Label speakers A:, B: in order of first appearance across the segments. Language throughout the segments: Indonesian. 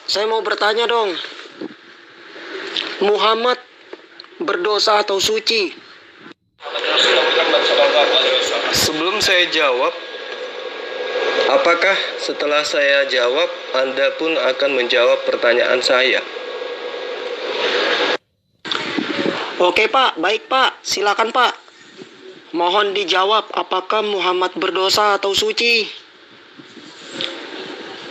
A: saya mau bertanya dong. Muhammad berdosa atau suci?
B: Sebelum saya jawab, apakah setelah saya jawab, Anda pun akan menjawab pertanyaan saya?
A: Oke Pak, baik Pak, silakan Pak. Mohon dijawab, apakah Muhammad berdosa atau suci?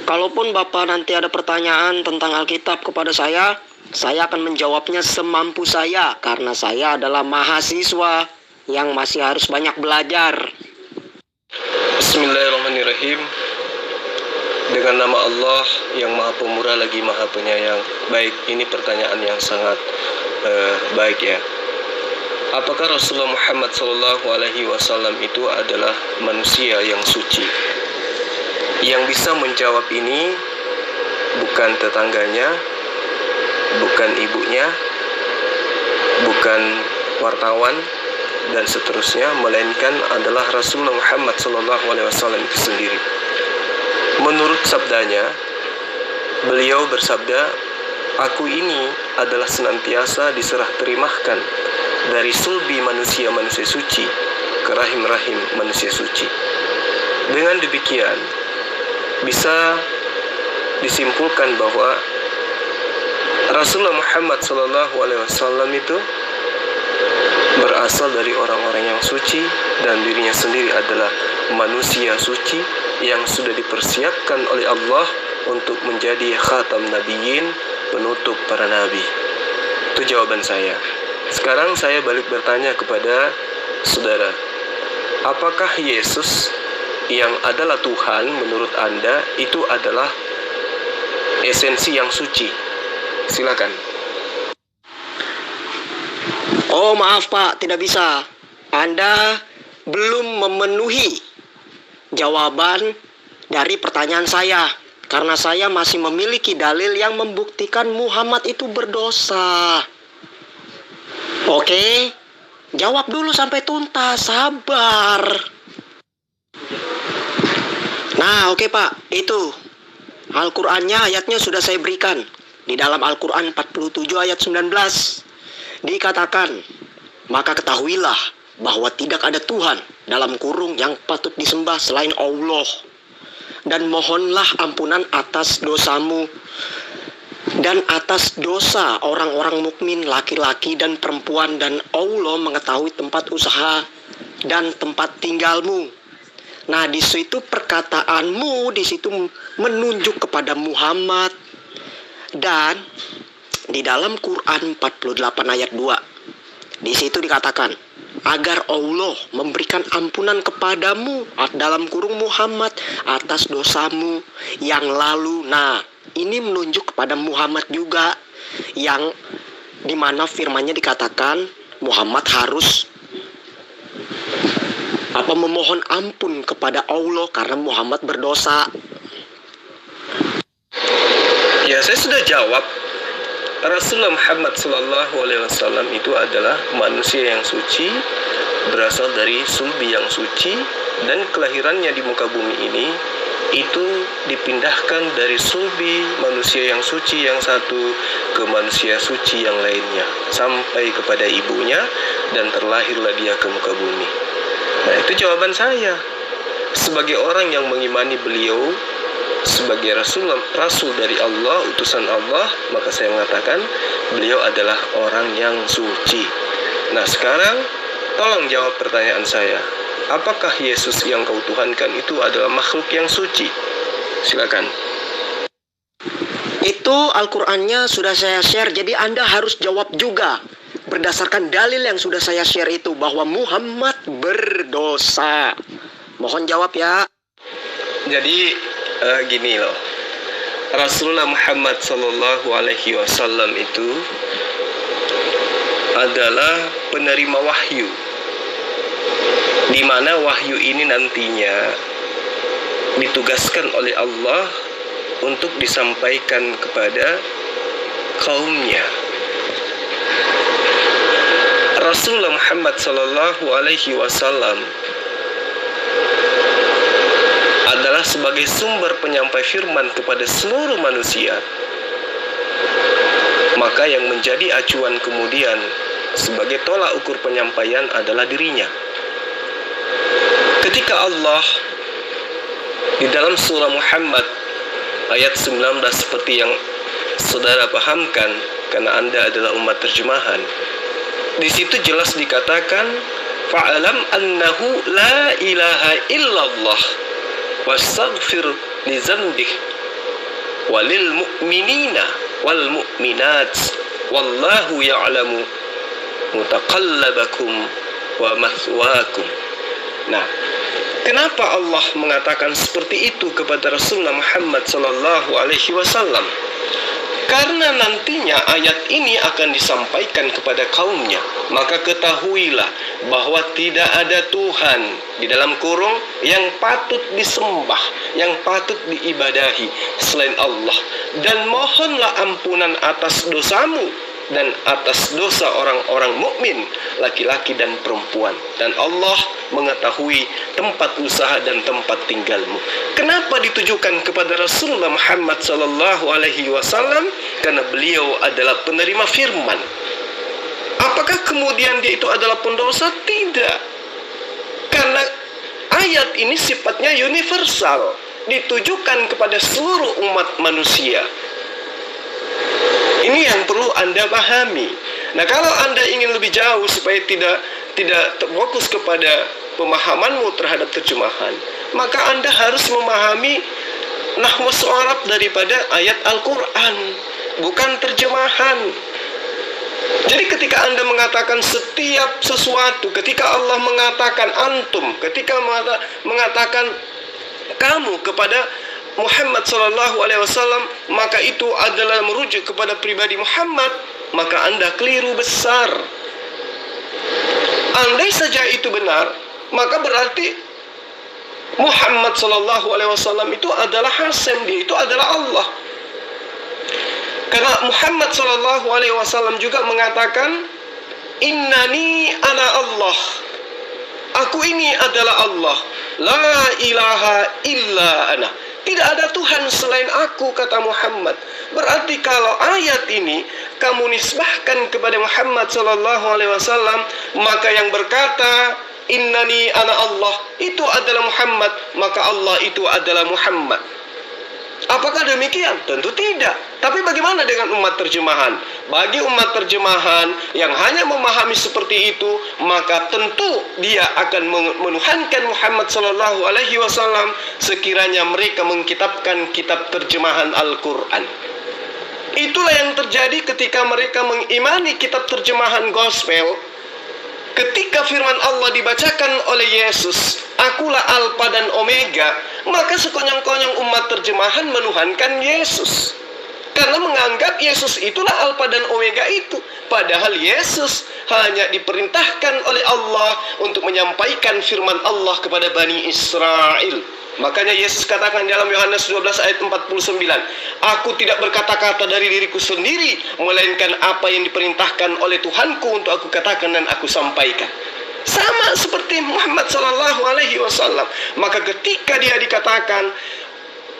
A: Kalaupun Bapak nanti ada pertanyaan tentang Alkitab kepada saya akan menjawabnya semampu saya, karena saya adalah mahasiswa yang masih harus banyak belajar.
B: Bismillahirrahmanirrahim. Dengan nama Allah yang Maha Pemurah lagi Maha Penyayang. Baik, ini pertanyaan yang sangat baik ya. Apakah Rasulullah Muhammad SAW itu adalah manusia yang suci? Yang bisa menjawab ini bukan tetangganya, bukan ibunya, bukan wartawan, dan seterusnya, melainkan adalah Rasulullah Muhammad SAW itu sendiri. Menurut sabdanya, beliau bersabda, "Aku ini adalah senantiasa diserah terimahkan dari sulbi manusia-manusia suci ke rahim-rahim manusia suci." Dengan demikian, bisa disimpulkan bahwa Rasulullah Muhammad SAW itu berasal dari orang-orang yang suci, dan dirinya sendiri adalah manusia suci yang sudah dipersiapkan oleh Allah untuk menjadi khatam nabiyyin, penutup para nabi. Itu jawaban saya. Sekarang saya balik bertanya kepada saudara, apakah Yesus yang adalah Tuhan menurut Anda itu adalah esensi yang suci? Silakan.
A: Oh maaf Pak, tidak bisa. Anda belum memenuhi jawaban dari pertanyaan saya, karena saya masih memiliki dalil yang membuktikan Muhammad itu berdosa. Oke, jawab dulu sampai tuntas, sabar. Nah oke Pak, itu Al-Qur'annya, ayatnya sudah saya berikan. Di dalam Al-Quran 47 ayat 19 dikatakan, "Maka ketahuilah bahwa tidak ada Tuhan dalam kurung yang patut disembah selain Allah, dan mohonlah ampunan atas dosamu dan atas dosa orang-orang mukmin laki-laki dan perempuan, dan Allah mengetahui tempat usaha dan tempat tinggalmu." Nah, di situ perkataanmu di situ menunjuk kepada Muhammad. Dan di dalam Quran 48 ayat 2, di situ dikatakan, agar Allah memberikan ampunan kepadamu dalam kurung Muhammad atas dosamu yang lalu. Nah, ini menunjuk kepada Muhammad juga, yang dimana firmannya dikatakan Muhammad harus memohon ampun kepada Allah karena Muhammad berdosa.
B: Ya, saya sudah jawab. Rasulullah Muhammad SAW itu adalah manusia yang suci, berasal dari sulbi yang suci, dan kelahirannya di muka bumi ini itu dipindahkan dari sulbi manusia yang suci yang satu ke manusia suci yang lainnya, sampai kepada ibunya, dan terlahirlah dia ke muka bumi. Nah, itu jawaban saya. Sebagai orang yang mengimani beliau sebagai rasul dari Allah, utusan Allah, maka saya mengatakan beliau adalah orang yang suci. Nah, sekarang tolong jawab pertanyaan saya. Apakah Yesus yang kau tuhankan itu adalah makhluk yang suci? Silakan.
A: Itu Al-Qur'annya sudah saya share, jadi Anda harus jawab juga berdasarkan dalil yang sudah saya share itu, bahwa Muhammad berdosa. Mohon jawab ya.
B: Jadi gini loh, Rasulullah Muhammad SAW itu adalah penerima wahyu, di mana wahyu ini nantinya ditugaskan oleh Allah untuk disampaikan kepada kaumnya. Rasulullah Muhammad SAW adalah sebagai sumber penyampai firman kepada seluruh manusia, maka yang menjadi acuan kemudian sebagai tolak ukur penyampaian adalah dirinya. Ketika Allah di dalam surah Muhammad ayat 19 seperti yang saudara pahamkan, karena Anda adalah umat terjemahan, di situ jelas dikatakan fa'alam annahu la ilaha illallah wastaghfir li dzambik walil mu'minina wal mu'minat wallahu ya'lamu mutaqallabakum wa mathwaakum. Nah, kenapa Allah mengatakan seperti itu kepada Rasulullah Muhammad sallallahu alaihi wasallam? Karena nantinya ayat ini akan disampaikan kepada kaumnya. Maka ketahuilah bahwa tidak ada Tuhan di dalam kurung yang patut disembah, yang patut diibadahi selain Allah. Dan mohonlah ampunan atas dosamu dan atas dosa orang-orang mukmin, laki-laki dan perempuan. Dan Allah mengetahui tempat usaha dan tempat tinggalmu. Kenapa ditujukan kepada Rasulullah Muhammad sallallahu alaihi wasallam? Karena beliau adalah penerima firman. Apakah kemudian dia itu adalah pendosa? Tidak. Karena ayat ini sifatnya universal, ditujukan kepada seluruh umat manusia. Ini yang perlu Anda pahami. Nah, kalau Anda ingin lebih jauh supaya tidak fokus kepada pemahamanmu terhadap terjemahan, maka Anda harus memahami nahwu su'arab daripada ayat Al-Quran, bukan terjemahan. Jadi ketika Anda mengatakan setiap sesuatu, ketika Allah mengatakan antum, ketika mengatakan kamu kepada Muhammad sallallahu alaihi wasallam, maka itu adalah merujuk kepada pribadi Muhammad, maka Anda keliru besar. Andai saja itu benar, maka berarti Muhammad sallallahu alaihi wasallam itu adalah Hasim, dia itu adalah Allah. Karena Muhammad sallallahu alaihi wasallam juga mengatakan, innani ana Allah. Aku ini adalah Allah. La ilaha illa ana. Tidak ada Tuhan selain aku, kata Muhammad. Berarti kalau ayat ini kamu nisbahkan kepada Muhammad sallallahu alaihi wasallam, maka yang berkata innani ana Allah itu adalah Muhammad, maka Allah itu adalah Muhammad. Apakah demikian? Tentu tidak. Tapi bagaimana dengan umat terjemahan? Bagi umat terjemahan yang hanya memahami seperti itu, maka tentu dia akan menuhankan Muhammad sallallahu alaihi wasallam sekiranya mereka mengkitabkan kitab terjemahan Al-Quran. Itulah yang terjadi ketika mereka mengimani kitab terjemahan gospel. Ketika firman Allah dibacakan oleh Yesus, akulah Alfa dan Omega, maka sekonyong-konyong umat terjemahan menuhankan Yesus. Karena menganggap Yesus itulah Alfa dan Omega itu. Padahal Yesus hanya diperintahkan oleh Allah untuk menyampaikan firman Allah kepada Bani Israel. Makanya Yesus katakan dalam Yohanes 12 ayat 49, aku tidak berkata-kata dari diriku sendiri, melainkan apa yang diperintahkan oleh Tuhanku untuk aku katakan dan aku sampaikan. Sama seperti Muhammad sallallahu alaihi wasallam. Maka ketika dia dikatakan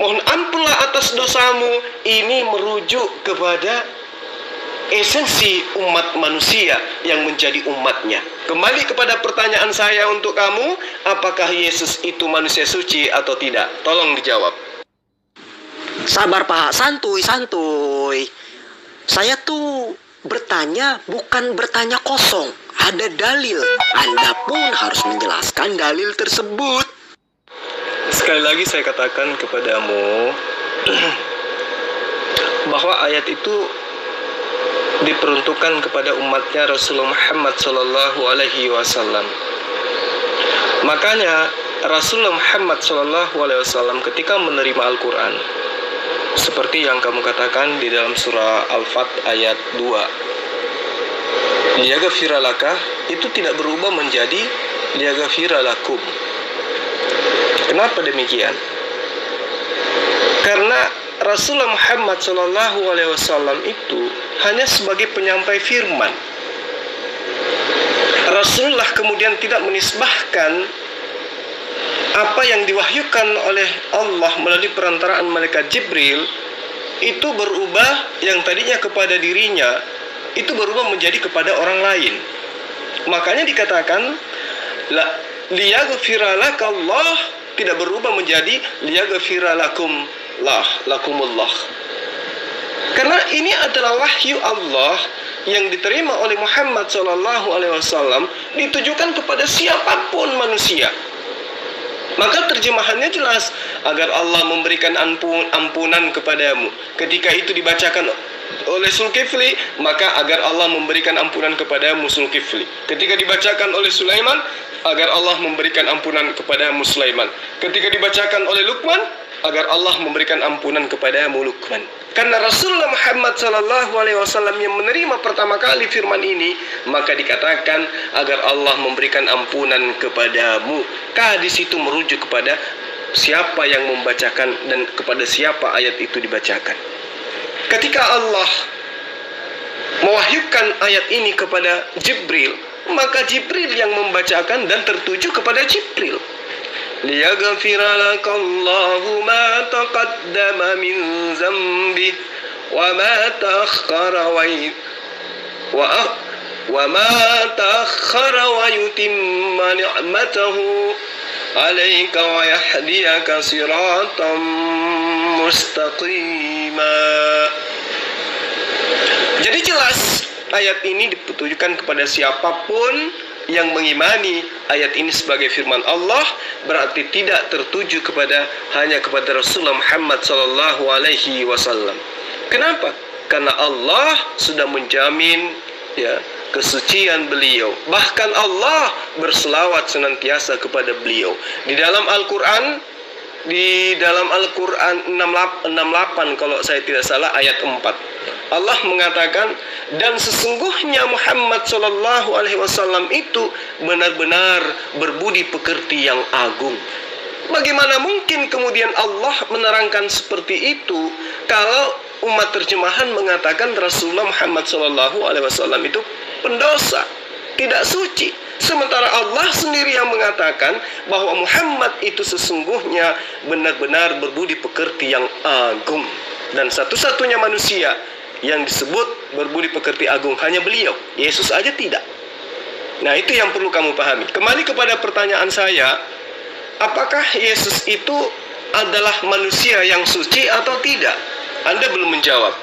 B: mohon ampunlah atas dosamu, ini merujuk kepada esensi umat manusia yang menjadi umatnya. Kembali kepada pertanyaan saya untuk kamu, apakah Yesus itu manusia suci atau tidak? Tolong dijawab.
A: Sabar Pak, santuy. Saya tuh bertanya bukan bertanya kosong, ada dalil. Anda pun harus menjelaskan dalil tersebut.
B: Sekali lagi saya katakan kepadamu bahwa ayat itu diperuntukkan kepada umatnya Rasulullah Muhammad sallallahu alaihi wasallam. Makanya Rasulullah Muhammad sallallahu alaihi wasallam ketika menerima Al-Quran, seperti yang kamu katakan di dalam surah Al-Fat ayat 2, liyaghfira laka, itu tidak berubah menjadi liyaghfira lakum. Kenapa demikian? Karena Rasulullah Muhammad sallallahu alaihi wasallam itu hanya sebagai penyampai firman. Rasulullah kemudian tidak menisbahkan apa yang diwahyukan oleh Allah melalui perantaraan malaikat Jibril itu berubah, yang tadinya kepada dirinya itu berubah menjadi kepada orang lain. Makanya dikatakan liyaghfira lakallah, tidak berubah menjadi liyaghfira lakumullah. Karena ini adalah wahyu Allah yang diterima oleh Muhammad SAW, ditujukan kepada siapapun manusia. Maka terjemahannya jelas, agar Allah memberikan ampunan kepadamu. Ketika itu dibacakan oleh Zulkifli, maka agar Allah memberikan ampunan kepadamu Zulkifli. Ketika dibacakan oleh Sulaiman, agar Allah memberikan ampunan kepadamu Sulaiman. Ketika dibacakan oleh Luqman, agar Allah memberikan ampunan kepadamu Luqman. Karena Rasulullah Muhammad SAW yang menerima pertama kali firman ini, maka dikatakan agar Allah memberikan ampunan kepadamu. Di situ merujuk kepada siapa yang membacakan dan kepada siapa ayat itu dibacakan. Ketika Allah mewahyukan ayat ini kepada Jibril, maka Jibril yang membacakan dan tertuju kepada Jibril. Liyaghfira lakallahu ma taqaddama min zambi wa ma ta'akhkhara wa ma ta'akhkhara wa yutimma ni'matahu 'alaika wa yahdiyaka siratan mustaqima. Jadi jelas ayat ini ditujukan kepada siapapun yang mengimani ayat ini sebagai firman Allah, berarti tidak tertuju hanya kepada Rasulullah Muhammad SAW. Kenapa? Karena Allah sudah menjamin kesucian beliau. Bahkan Allah berselawat senantiasa kepada beliau. Di dalam Al-Quran 68 kalau saya tidak salah ayat 4, Allah mengatakan, dan sesungguhnya Muhammad SAW itu benar-benar berbudi pekerti yang agung. Bagaimana mungkin kemudian Allah menerangkan seperti itu kalau umat terjemahan mengatakan Rasulullah Muhammad SAW itu pendosa, tidak suci. Sementara Allah sendiri yang mengatakan bahwa Muhammad itu sesungguhnya benar-benar berbudi pekerti yang agung. Dan satu-satunya manusia yang disebut berbudi pekerti agung hanya beliau. Yesus aja tidak. Nah, itu yang perlu kamu pahami. Kembali kepada pertanyaan saya, apakah Yesus itu adalah manusia yang suci atau tidak? Anda belum menjawab.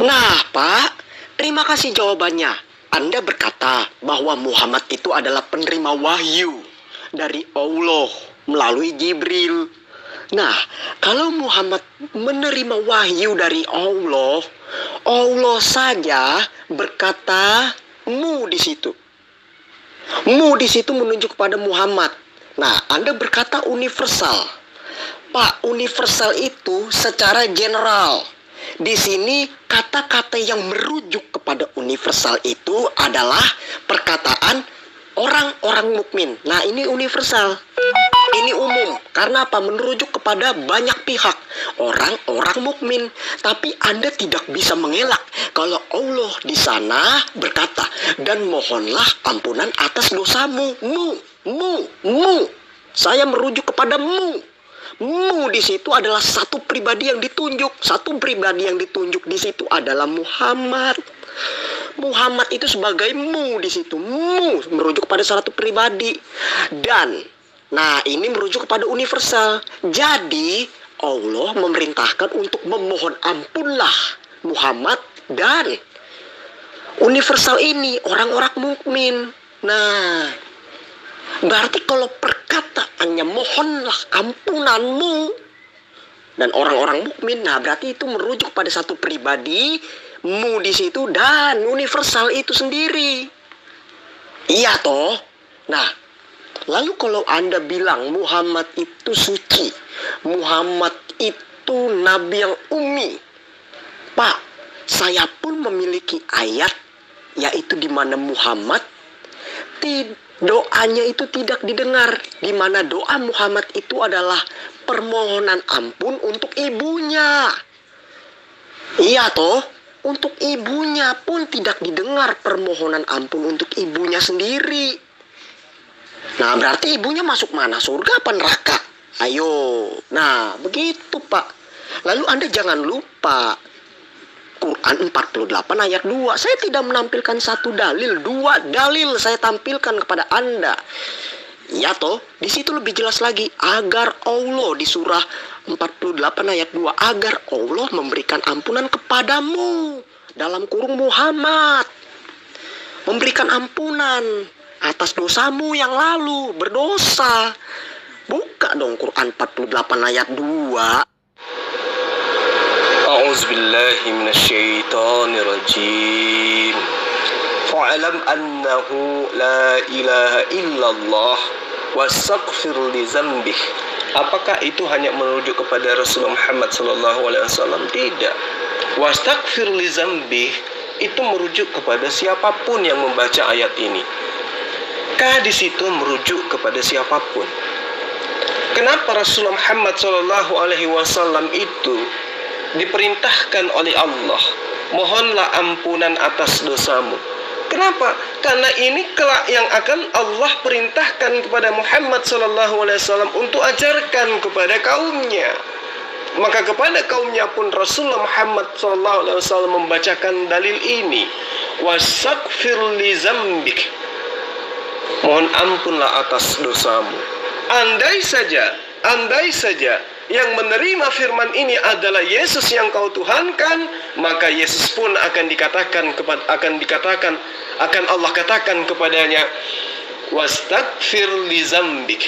A: Nah, Pak, terima kasih jawabannya. Anda berkata bahwa Muhammad itu adalah penerima wahyu dari Allah melalui Jibril. Nah, kalau Muhammad menerima wahyu dari Allah, Allah saja berkata mu di situ. Mu di situ menunjuk kepada Muhammad. Nah, Anda berkata universal. Pak, universal itu secara general. Di sini kata-kata yang merujuk kepada universal itu adalah perkataan orang-orang mukmin. Nah, ini universal. Ini umum. Karena apa? Merujuk kepada banyak pihak. Orang-orang mukmin. Tapi Anda tidak bisa mengelak kalau Allah di sana berkata, dan mohonlah ampunan atas dosamu. Mu. Saya merujuk kepada mu. Mu di situ adalah satu pribadi yang ditunjuk. Satu pribadi yang ditunjuk di situ adalah Muhammad. Muhammad itu sebagai mu di situ. Mu merujuk kepada satu pribadi. Dan nah, ini merujuk kepada universal. Jadi Allah memerintahkan untuk memohon ampunlah Muhammad dan universal ini orang-orang mukmin. Nah, berarti kalau perkataannya mohonlah ampunanmu dan orang-orang mukmin, nah berarti itu merujuk pada satu pribadi, mu di situ, dan universal itu sendiri. Iya toh? Nah, lalu kalau Anda bilang Muhammad itu suci, Muhammad itu nabi yang ummi, Pak, saya pun memiliki ayat, yaitu di mana Muhammad doanya itu tidak didengar, di mana doa Muhammad itu adalah permohonan ampun untuk ibunya. Iya toh? Untuk ibunya pun tidak didengar permohonan ampun untuk ibunya sendiri. Nah, berarti ibunya masuk mana? Surga apa neraka? Ayo. Nah, begitu, Pak. Lalu Anda jangan lupa Quran 48 ayat 2. Saya tidak menampilkan satu dalil, 2 dalil saya tampilkan kepada Anda. Ya toh, di situ lebih jelas lagi, agar Allah di surah 48 ayat 2, agar Allah memberikan ampunan kepadamu, dalam kurung Muhammad, memberikan ampunan atas dosamu yang lalu, berdosa. Buka dong Quran 48 ayat 2.
B: A'udzubillahi minasyaitonir rajim. Fa'lam annahu la ilaha illallah wastaghfir li dzambih. Apakah itu hanya merujuk kepada Rasulullah Muhammad sallallahu alaihi wasallam? Tidak. Wastaghfir li dzambih itu merujuk kepada siapapun yang membaca ayat ini. Di situ merujuk kepada siapapun. Kenapa Rasulullah Muhammad sallallahu alaihi wasallam itu diperintahkan oleh Allah, mohonlah ampunan atas dosamu? Kenapa? Karena ini kelak yang akan Allah perintahkan kepada Muhammad sallallahu alaihi wasallam untuk ajarkan kepada kaumnya. Maka kepada kaumnya pun Rasulullah Muhammad sallallahu alaihi wasallam membacakan dalil ini. Wastaghfir li dzambik. Mohon ampunlah atas dosamu. Andai saja yang menerima firman ini adalah Yesus yang kau tuhankan, maka Yesus pun akan Allah katakan kepadanya, wastaghfir li dzambik.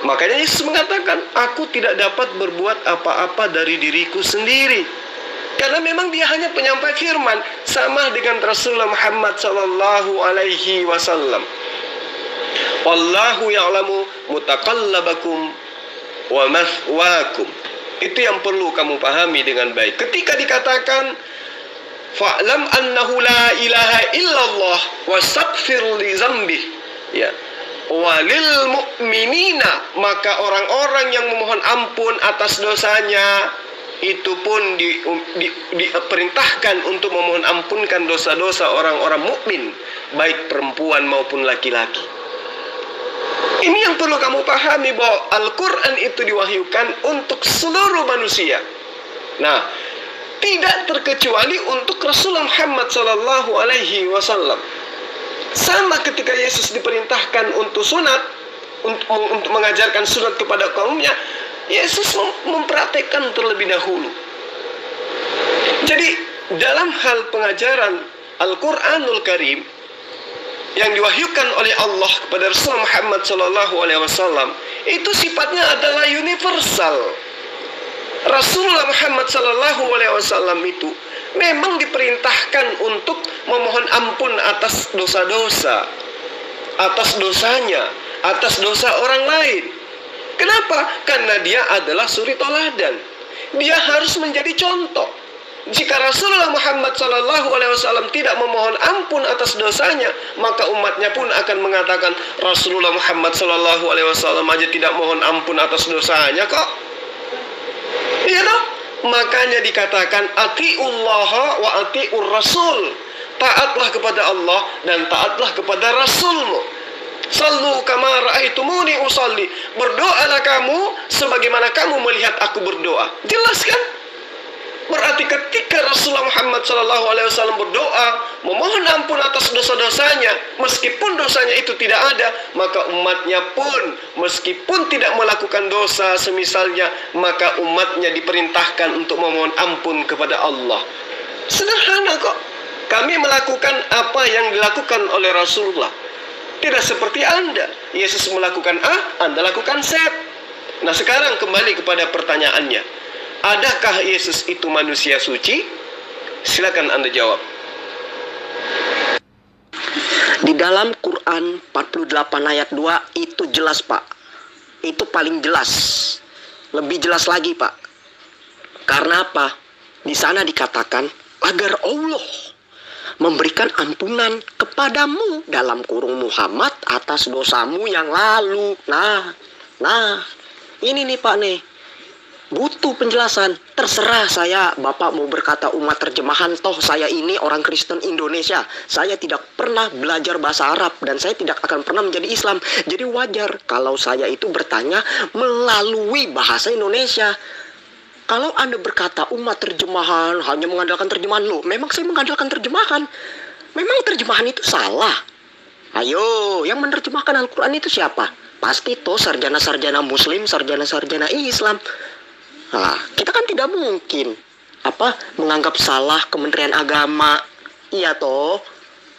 B: Makanya Yesus mengatakan, aku tidak dapat berbuat apa-apa dari diriku sendiri. Karena memang dia hanya penyampai firman, sama dengan Rasulullah Muhammad sallallahu alaihi wasallam. Wallahu ya'lamu mutaqallabakum wa mathwaakum. Itu yang perlu kamu pahami dengan baik. Ketika dikatakan fa'lam annahu la ilaha illallah wastaghfir li dzambih, ya, walil mu'minina, maka orang-orang yang memohon ampun atas dosanya itu pun diperintahkan untuk memohon ampunkan dosa-dosa orang-orang mukmin, baik perempuan maupun laki-laki. Ini yang perlu kamu pahami, bahwa Al-Quran itu diwahyukan untuk seluruh manusia. Nah, tidak terkecuali untuk Rasulullah Muhammad sallallahu alaihi wasallam. Sama ketika Yesus diperintahkan untuk sunat, untuk mengajarkan sunat kepada kaumnya, Yesus mempraktekkan terlebih dahulu. Jadi, dalam hal pengajaran Al-Quranul Karim yang diwahyukan oleh Allah kepada Rasulullah Muhammad SAW, itu sifatnya adalah universal. Rasulullah Muhammad SAW itu memang diperintahkan untuk memohon ampun atas dosa-dosa, atas dosanya, atas dosa orang lain. Kenapa? Karena dia adalah suri toladan. Dia harus menjadi contoh. Jika Rasulullah Muhammad SAW tidak memohon ampun atas dosanya, maka umatnya pun akan mengatakan, Rasulullah Muhammad SAW aja tidak mohon ampun atas dosanya kok. Iya dong? Makanya dikatakan atiullaha wa atiur rasul. Taatlah kepada Allah dan taatlah kepada Rasulmu. Sallu kama ra'aitumuni usalli. Berdoalah kamu sebagaimana kamu melihat aku berdoa. Jelas kan? Berarti ketika Rasulullah Muhammad SAW berdoa, memohon ampun atas dosa-dosanya, meskipun dosanya itu tidak ada, maka umatnya pun meskipun tidak melakukan dosa semisalnya, maka umatnya diperintahkan untuk memohon ampun kepada Allah. Sederhana kok. Kami melakukan apa yang dilakukan oleh Rasulullah. Tidak seperti Anda. Yesus melakukan A, Anda lakukan Z. Nah, sekarang kembali kepada pertanyaannya. Adakah Yesus itu manusia suci? Silakan Anda jawab.
A: Di dalam Quran 48 ayat 2 itu jelas, Pak. Itu paling jelas. Lebih jelas lagi, Pak. Karena apa? Di sana dikatakan agar Allah memberikan ampunan kepadamu dalam kurung Muhammad atas dosamu yang lalu. Nah, ini nih Pak nih. Butuh penjelasan. Terserah saya, Bapak mau berkata umat terjemahan, toh saya ini orang Kristen Indonesia. Saya tidak pernah belajar bahasa Arab dan saya tidak akan pernah menjadi Islam. Jadi wajar kalau saya itu bertanya melalui bahasa Indonesia. Kalau Anda berkata umat terjemahan hanya mengandalkan terjemahan lo, memang saya mengandalkan terjemahan. Memang terjemahan itu salah. Ayo, yang menerjemahkan Al-Quran itu siapa? Pasti toh sarjana-sarjana Muslim, sarjana-sarjana Islam. Nah, kita kan tidak mungkin menganggap salah Kementerian Agama. Iya toh.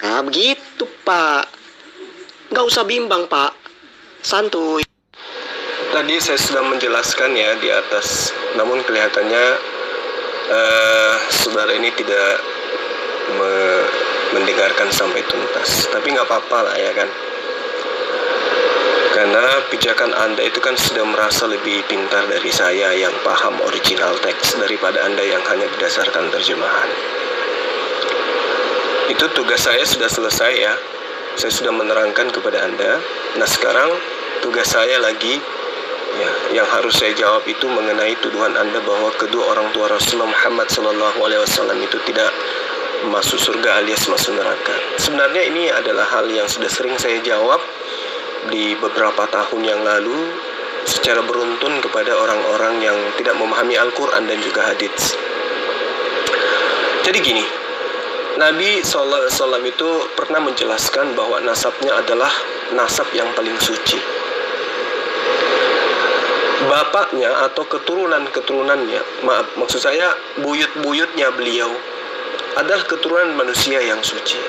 A: Nah, begitu Pak. Nggak usah bimbang Pak. Santuy.
B: Tadi saya sudah menjelaskan ya di atas, namun kelihatannya saudara ini tidak mendengarkan sampai tuntas. Tapi nggak apa-apa lah ya kan. Karena pijakan Anda itu kan sudah merasa lebih pintar dari saya yang paham original teks daripada Anda yang hanya berdasarkan terjemahan. Itu tugas saya sudah selesai ya. Saya sudah menerangkan kepada Anda. Nah sekarang tugas saya lagi ya, yang harus saya jawab itu mengenai tuduhan Anda bahwa kedua orang tua Rasulullah Muhammad SAW itu tidak masuk surga alias masuk neraka. Sebenarnya ini adalah hal yang sudah sering saya jawab di beberapa tahun yang lalu secara beruntun kepada orang-orang yang tidak memahami Al-Quran dan juga hadits. Jadi gini, Nabi SAW itu pernah menjelaskan bahwa nasabnya adalah nasab yang paling suci. Bapaknya atau keturunan-keturunannya, maksud saya buyut-buyutnya beliau adalah keturunan manusia yang suci.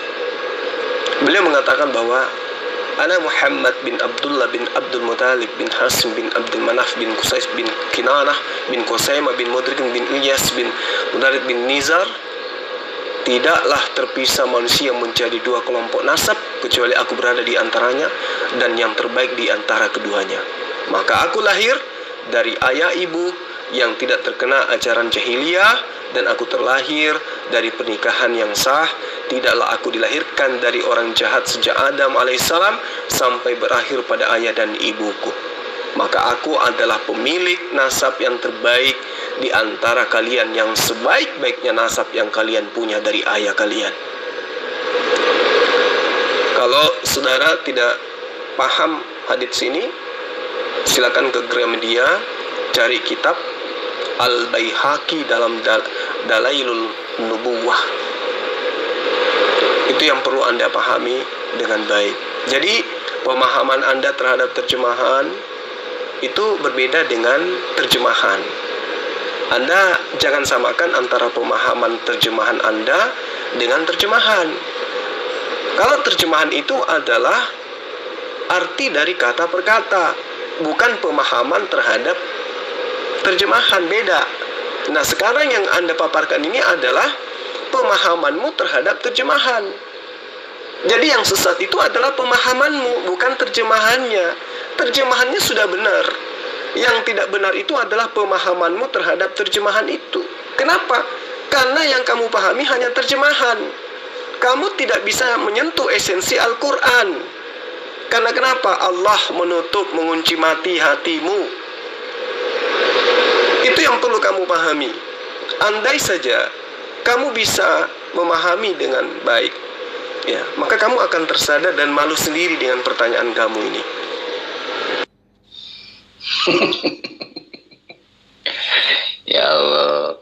B: Beliau mengatakan bahwa Ana Muhammad bin Abdullah bin Abdul Muttalib bin Hasim bin Abdul Manaf bin Qusais bin Kinanah bin Qusaimah bin Mudrik bin Ilyas bin Mudarid bin Nizar. Tidaklah terpisah manusia menjadi dua kelompok nasab kecuali aku berada di antaranya dan yang terbaik di antara keduanya. Maka aku lahir dari ayah ibu yang tidak terkena ajaran jahiliyah dan aku terlahir dari pernikahan yang sah. Tidaklah aku dilahirkan dari orang jahat sejak Adam alaihissalam sampai berakhir pada ayah dan ibuku. Maka aku adalah pemilik nasab yang terbaik di antara kalian, yang sebaik-baiknya nasab yang kalian punya dari ayah kalian. Kalau saudara tidak paham hadits ini, silakan ke Gramedia, cari kitab Al-Baihaqi dalam Dalailul Nubuwah. Itu yang perlu Anda pahami dengan baik. Jadi pemahaman Anda terhadap terjemahan itu berbeda dengan terjemahan. Anda jangan samakan antara pemahaman terjemahan Anda dengan terjemahan. Kalau terjemahan itu adalah arti dari kata per kata, bukan pemahaman terhadap terjemahan, beda. Nah sekarang yang Anda paparkan ini adalah pemahamanmu terhadap terjemahan. Jadi yang sesat itu adalah pemahamanmu, bukan terjemahannya. Terjemahannya sudah benar. Yang tidak benar itu adalah pemahamanmu terhadap terjemahan itu. Kenapa? Karena yang kamu pahami hanya terjemahan. Kamu tidak bisa menyentuh esensi Al-Quran. Karena kenapa? Allah menutup, mengunci mati hatimu. Itu yang perlu kamu pahami. Andai saja kamu bisa memahami dengan baik, ya, maka kamu akan tersadar dan malu sendiri dengan pertanyaan kamu ini.
C: Ya Allah,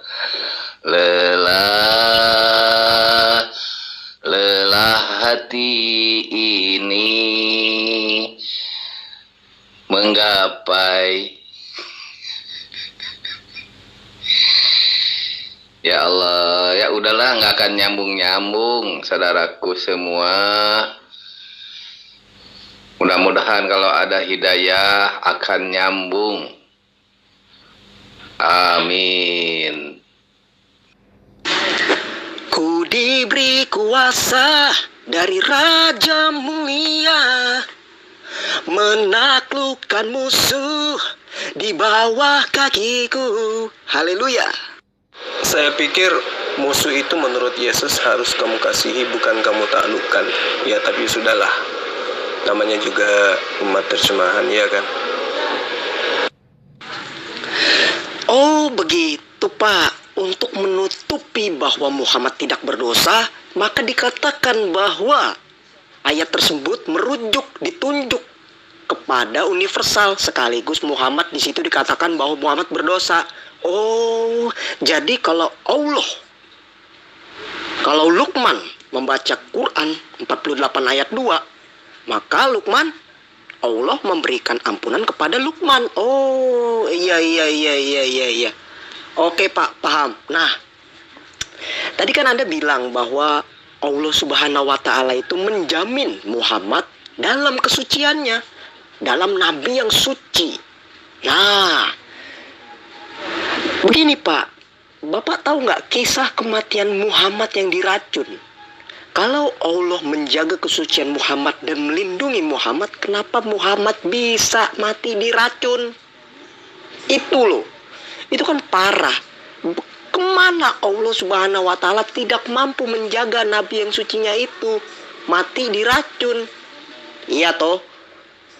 C: lelah hati ini menggapai. Ya Allah, ya udahlah, nggak akan nyambung-nyambung, saudaraku semua. Mudah-mudahan kalau ada hidayah akan nyambung. Amin.
A: Ku diberi kuasa dari Raja Mulia, menaklukkan musuh di bawah kakiku. Haleluya.
B: Saya pikir musuh itu menurut Yesus harus kamu kasihi, bukan kamu taklukkan. Ya tapi sudahlah, namanya juga umat terjemahan, ya kan?
A: Oh begitu Pak. Untuk menutupi bahwa Muhammad tidak berdosa, maka dikatakan bahwa ayat tersebut merujuk, ditunjuk kepada universal, sekaligus Muhammad di situ dikatakan bahwa Muhammad berdosa. Oh, jadi kalau Luqman membaca Quran 48 ayat 2, maka Luqman, Allah memberikan ampunan kepada Luqman. Oh, iya. Oke Pak, paham. Nah, tadi kan Anda bilang bahwa Allah Subhanahu wa Ta'ala itu menjamin Muhammad dalam kesuciannya, dalam nabi yang suci. Nah, begini Pak, Bapak tahu nggak kisah kematian Muhammad yang diracun? Kalau Allah menjaga kesucian Muhammad dan melindungi Muhammad, kenapa Muhammad bisa mati diracun? Itu loh, itu kan parah. Kemana Allah Subhanahu wa Ta'ala tidak mampu menjaga nabi yang sucinya itu mati diracun? Iya toh.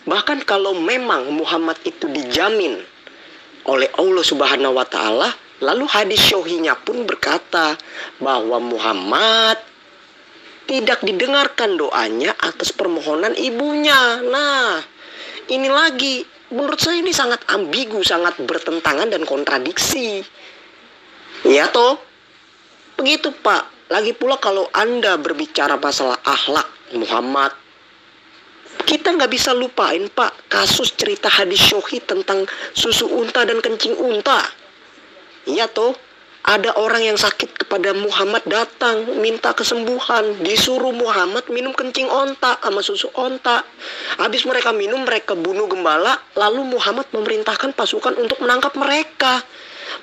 A: Bahkan kalau memang Muhammad itu dijamin oleh Allah Subhanahu wa Ta'ala, lalu hadis syohinya pun berkata bahwa Muhammad tidak didengarkan doanya atas permohonan ibunya. Nah, ini lagi, menurut saya ini sangat ambigu, sangat bertentangan dan kontradiksi. Ya toh? Begitu Pak. Lagi pula kalau Anda berbicara masalah akhlak Muhammad, kita nggak bisa lupain Pak kasus cerita hadis syohi tentang susu unta dan kencing unta. Iya toh? Ada orang yang sakit kepada Muhammad datang minta kesembuhan, disuruh Muhammad minum kencing onta sama susu onta. Habis mereka minum, mereka bunuh gembala, lalu Muhammad memerintahkan pasukan untuk menangkap mereka.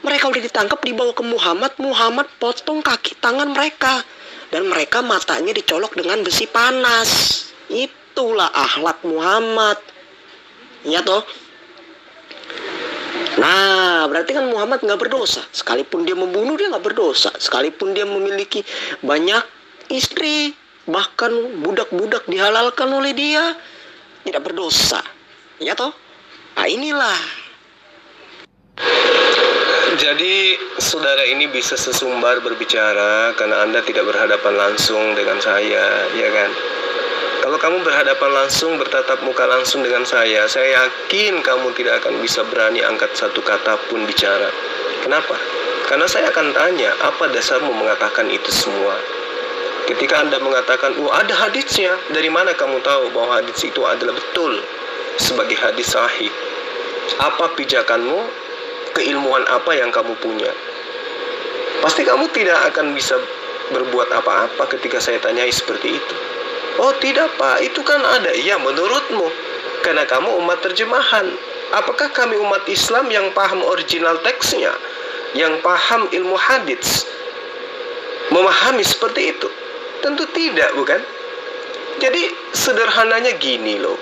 A: Mereka udah ditangkap, dibawa ke Muhammad, Muhammad potong kaki tangan mereka, dan mereka matanya dicolok dengan besi panas. Itulah akhlak Muhammad. Ya toh? Nah, berarti kan Muhammad nggak berdosa. Sekalipun dia membunuh, dia nggak berdosa. Sekalipun dia memiliki banyak istri, bahkan budak-budak dihalalkan oleh dia, tidak berdosa. Ya toh? Nah, inilah.
B: Jadi saudara ini bisa sesumbar berbicara karena Anda tidak berhadapan langsung dengan saya, ya kan? Kalau kamu berhadapan langsung, bertatap muka langsung dengan saya yakin kamu tidak akan bisa berani angkat satu kata pun bicara. Kenapa? Karena saya akan tanya, apa dasarmu mengatakan itu semua? Ketika Anda mengatakan, ada hadisnya, dari mana kamu tahu bahwa hadis itu adalah betul sebagai hadis sahih? Apa pijakanmu? Keilmuan apa yang kamu punya? Pasti kamu tidak akan bisa berbuat apa-apa ketika saya tanyai seperti itu. Oh tidak Pak, itu kan ada. Ya menurutmu, karena kamu umat terjemahan. Apakah kami umat Islam yang paham original teksnya, yang paham ilmu hadits, memahami seperti itu? Tentu tidak, bukan? Jadi sederhananya gini loh,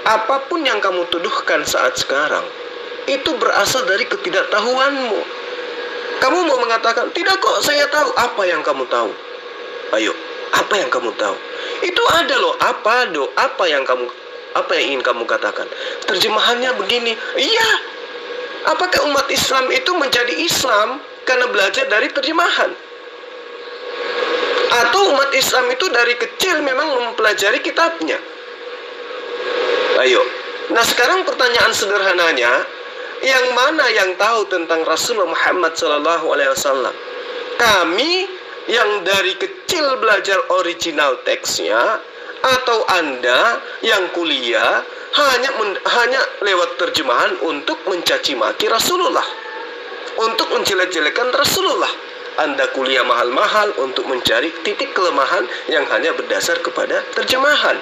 B: apapun yang kamu tuduhkan saat sekarang, itu berasal dari ketidaktahuanmu. Kamu mau mengatakan, tidak kok saya tahu. Apa yang kamu tahu? Ayo, apa yang kamu tahu? Itu ada loh, apa yang ingin kamu katakan? Terjemahannya begini. Iya. Apakah umat Islam itu menjadi Islam karena belajar dari terjemahan? Atau umat Islam itu dari kecil memang mempelajari kitabnya? Ayo. Nah, sekarang pertanyaan sederhananya, yang mana yang tahu tentang Rasulullah Muhammad SAW? Kami yang dari kecil belajar original teksnya, atau Anda yang kuliah hanya lewat terjemahan untuk mencaci maki Rasulullah, untuk menjelek-jelekan Rasulullah? Anda kuliah mahal-mahal untuk mencari titik kelemahan yang hanya berdasar kepada terjemahan.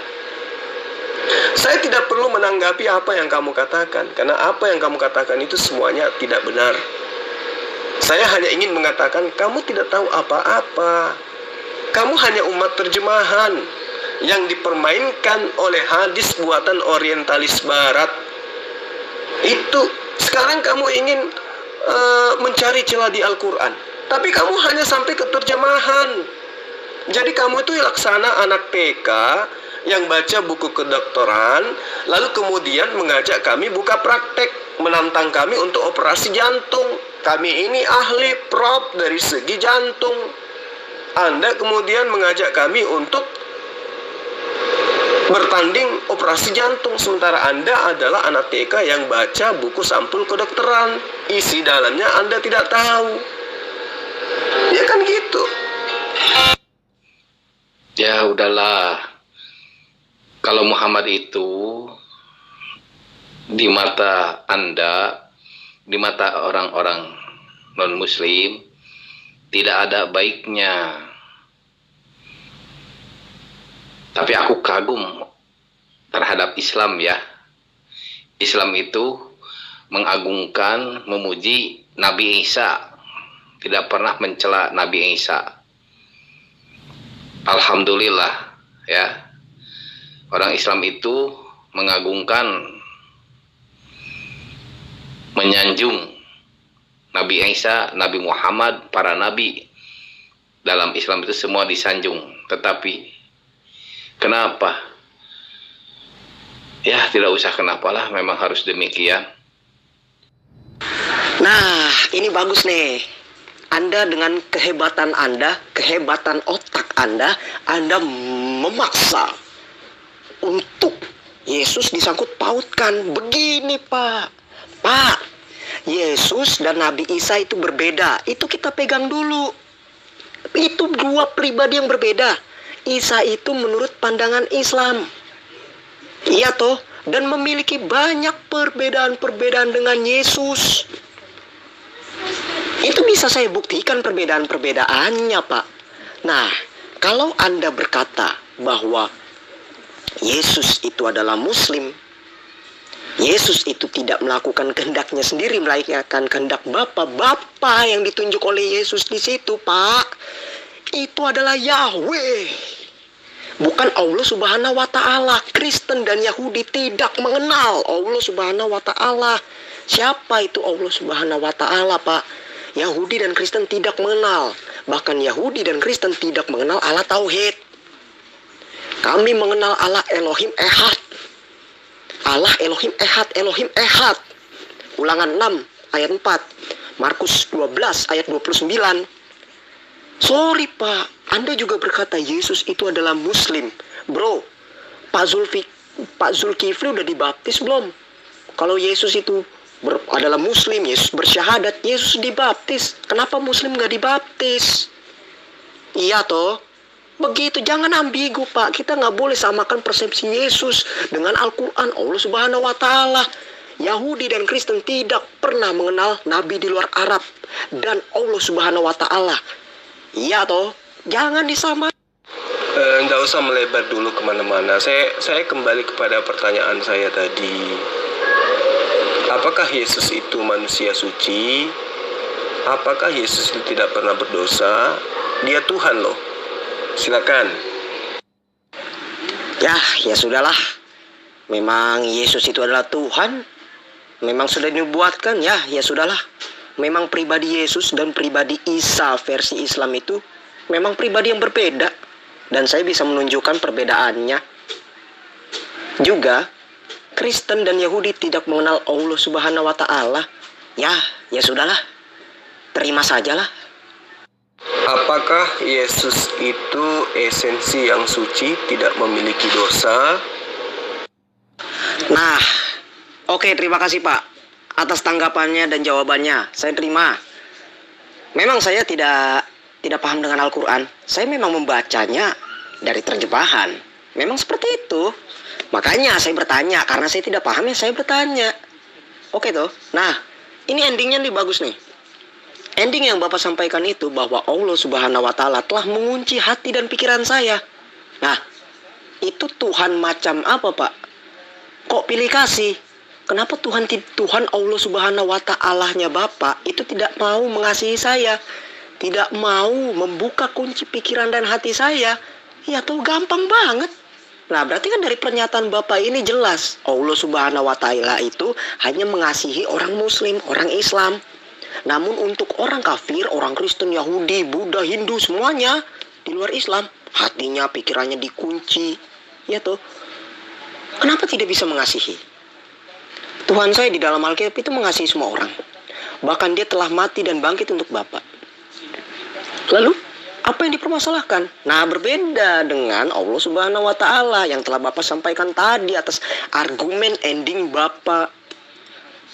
B: Saya tidak perlu menanggapi apa yang kamu katakan, karena apa yang kamu katakan itu semuanya tidak benar. Saya hanya ingin mengatakan, kamu tidak tahu apa-apa. Kamu hanya umat terjemahan yang dipermainkan oleh hadis buatan orientalis barat. Itu, sekarang kamu ingin mencari celah di Al-Quran, tapi kamu hanya sampai ke terjemahan. Jadi kamu itu laksana anak TK yang baca buku kedokteran, lalu kemudian mengajak kami buka praktek, menantang kami untuk operasi jantung. Kami ini ahli prop dari segi jantung. Anda kemudian mengajak kami untuk bertanding operasi jantung, sementara Anda adalah anak TK yang baca buku sampul kedokteran, isi dalamnya Anda tidak tahu. Ya kan gitu.
C: Ya udahlah. Kalau Muhammad itu di mata Anda, di mata orang-orang non-muslim, tidak ada baiknya. Tapi aku kagum terhadap Islam ya. Islam itu mengagungkan, memuji Nabi Isa. Tidak pernah mencela Nabi Isa. Alhamdulillah ya. Orang Islam itu mengagungkan, menyanjung Nabi Isa, Nabi Muhammad, para nabi. Dalam Islam itu semua disanjung. Tetapi kenapa? Ya tidak usah kenapalah, memang harus demikian.
A: Nah, ini bagus nih. Anda dengan kehebatan Anda, kehebatan otak Anda memaksa untuk Yesus disangkut pautkan. Begini Pak, Yesus dan Nabi Isa itu berbeda. Itu kita pegang dulu. Itu dua pribadi yang berbeda. Isa itu menurut pandangan Islam. Iya toh, dan memiliki banyak perbedaan-perbedaan dengan Yesus. Itu bisa saya buktikan perbedaan-perbedaannya, Pak. Nah, kalau Anda berkata bahwa Yesus itu adalah Muslim, Yesus itu tidak melakukan kehendaknya sendiri, melainkan kehendak Bapa yang ditunjuk oleh Yesus di situ, Pak. Itu adalah Yahweh, bukan Allah Subhanahu wa Ta'ala. Kristen dan Yahudi tidak mengenal Allah Subhanahu wa Ta'ala. Siapa itu Allah Subhanahu wa Ta'ala, Pak? Yahudi dan Kristen tidak mengenal. Bahkan Yahudi dan Kristen tidak mengenal Allah Tauhid. Kami mengenal Allah Elohim Ehad. Allah Elohim Ehad, Elohim Ehad. Ulangan 6 ayat 4. Markus 12 ayat 29. Sorry Pak, Anda juga berkata Yesus itu adalah Muslim. Bro, Pak Zulkifli udah dibaptis belum? Kalau Yesus itu adalah Muslim, Yesus bersyahadat, Yesus dibaptis. Kenapa Muslim gak dibaptis? Iya toh? Begitu, jangan ambigu Pak. Kita gak boleh samakan persepsi Yesus dengan Al-Quran Allah Subhanahu wa Ta'ala. Yahudi dan Kristen tidak pernah mengenal Nabi di luar Arab dan Allah Subhanahu wa Ta'ala. Iya toh? Jangan disamakan.
B: Nggak usah melebar dulu kemana-mana. Saya kembali kepada pertanyaan saya tadi. Apakah Yesus itu manusia suci? Apakah Yesus itu tidak pernah berdosa? Dia Tuhan loh. Silakan.
A: Ya sudahlah. Memang Yesus itu adalah Tuhan. Memang sudah dinubuatkan, ya sudahlah. Memang pribadi Yesus dan pribadi Isa versi Islam itu memang pribadi yang berbeda. Dan saya bisa menunjukkan perbedaannya. Juga Kristen dan Yahudi tidak mengenal Allah Subhanahu wa Ta'ala. Ya sudahlah. Terima sajalah.
B: Apakah Yesus itu esensi yang suci, tidak memiliki dosa?
A: Nah, oke, terima kasih Pak atas tanggapannya dan jawabannya. Saya terima. Memang saya tidak paham dengan Al-Quran. Saya memang membacanya dari terjemahan. Memang seperti itu. Makanya saya bertanya, karena saya tidak paham ya saya bertanya. Oke toh. Nah, ini endingnya nih bagus nih. Ending yang Bapak sampaikan itu bahwa Allah Subhanahu wa Ta'ala telah mengunci hati dan pikiran saya. Nah, itu Tuhan macam apa Pak? Kok pilih kasih? Kenapa Tuhan Allah Subhanahu wa Ta'ala-nya Bapak itu tidak mau mengasihi saya? Tidak mau membuka kunci pikiran dan hati saya? Ya tuh gampang banget. Nah, berarti kan dari pernyataan Bapak ini jelas Allah Subhanahu wa Ta'ala itu hanya mengasihi orang Muslim, orang Islam. Namun untuk orang kafir, orang Kristen, Yahudi, Buddha, Hindu, semuanya di luar Islam, hatinya, pikirannya dikunci. Ya tuh. Kenapa tidak bisa mengasihi? Tuhan saya di dalam Alkitab itu mengasihi semua orang. Bahkan dia telah mati dan bangkit untuk Bapak. Lalu, Apa yang dipermasalahkan? Nah, berbeda dengan Allah Subhanahu wa Ta'ala yang telah Bapak sampaikan tadi atas argumen ending Bapak.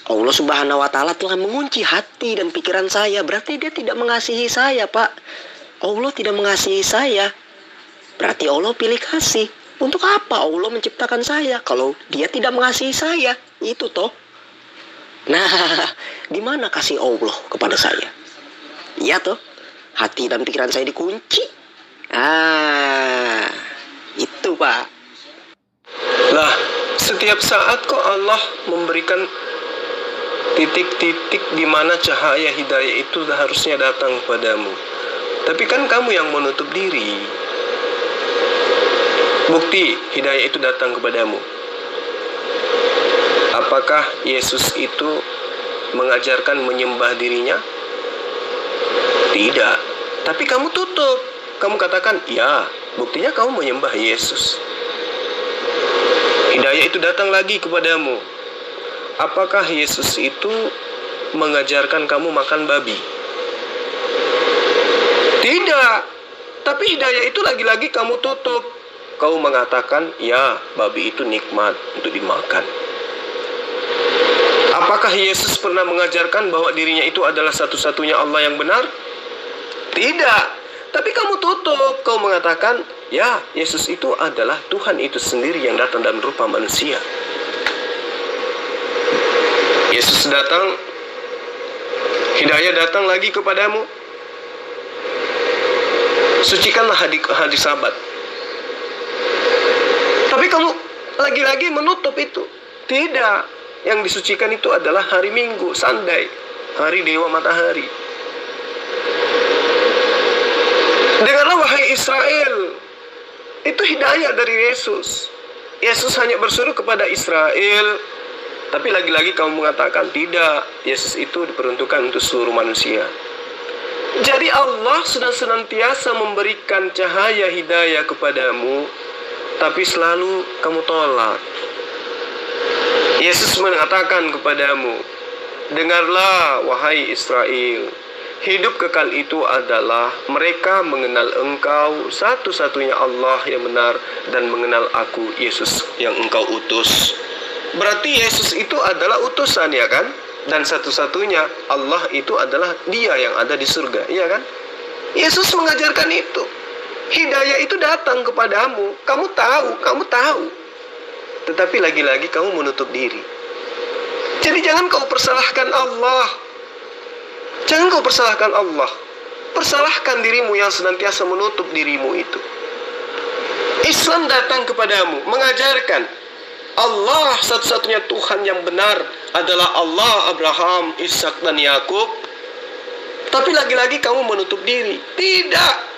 A: Allah Subhanahu wa Ta'ala telah mengunci hati dan pikiran saya. Berarti Dia tidak mengasihi saya, Pak. Allah tidak mengasihi saya. Berarti Allah pilih kasih. Untuk apa Allah menciptakan saya kalau Dia tidak mengasihi saya? Itu toh. Nah, di mana kasih Allah kepada saya? Iya toh. Hati dan pikiran saya dikunci. Itu Pak.
B: Lah, setiap saat kok Allah memberikan titik-titik di mana cahaya hidayah itu harusnya datang padamu. Tapi kan kamu yang menutup diri. Bukti hidayah itu datang kepadamu. Apakah Yesus itu mengajarkan menyembah dirinya? Tidak. Tapi kamu tutup. Kamu katakan, ya, buktinya kamu menyembah Yesus. Hidayah itu datang lagi kepadamu. Apakah Yesus itu mengajarkan kamu makan babi? Tidak. Tapi hidayah itu lagi-lagi kamu tutup. Kamu mengatakan, ya, babi itu nikmat untuk dimakan. Apakah Yesus pernah mengajarkan bahwa dirinya itu adalah satu-satunya Allah yang benar? Tidak. Tapi kamu tutup. Kamu mengatakan, ya, Yesus itu adalah Tuhan itu sendiri yang datang dalam rupa manusia. Yesus datang, hidayah datang lagi kepadamu. Sucikanlah hari Sabat. Tapi kamu lagi-lagi menutup itu. Tidak. Yang disucikan itu adalah hari Minggu, Sunday, hari Dewa Matahari. Dengarlah wahai Israel. Itu hidayah dari Yesus. Yesus hanya bersuruh kepada Israel. Tapi lagi-lagi kamu mengatakan tidak. Yesus itu diperuntukkan untuk seluruh manusia. Jadi Allah sudah senantiasa memberikan cahaya hidayah kepadamu. Tapi selalu kamu tolak. Yesus mengatakan kepadamu, dengarlah wahai Israel. Hidup kekal itu adalah mereka mengenal engkau satu-satunya Allah yang benar dan mengenal aku, Yesus yang engkau utus. Berarti Yesus itu adalah utusan, ya kan? Dan satu-satunya Allah itu adalah Dia yang ada di surga, ya kan? Yesus mengajarkan itu. Hidayah itu datang kepadamu. Kamu tahu. Tetapi lagi-lagi kamu menutup diri. Jadi jangan kau persalahkan Allah. Jangan kau persalahkan Allah. Persalahkan dirimu yang senantiasa menutup dirimu itu. Islam datang kepadamu mengajarkan Allah satu-satunya Tuhan yang benar adalah Allah Abraham, Ishak dan Yakub. Tapi lagi-lagi kamu menutup diri. Tidak.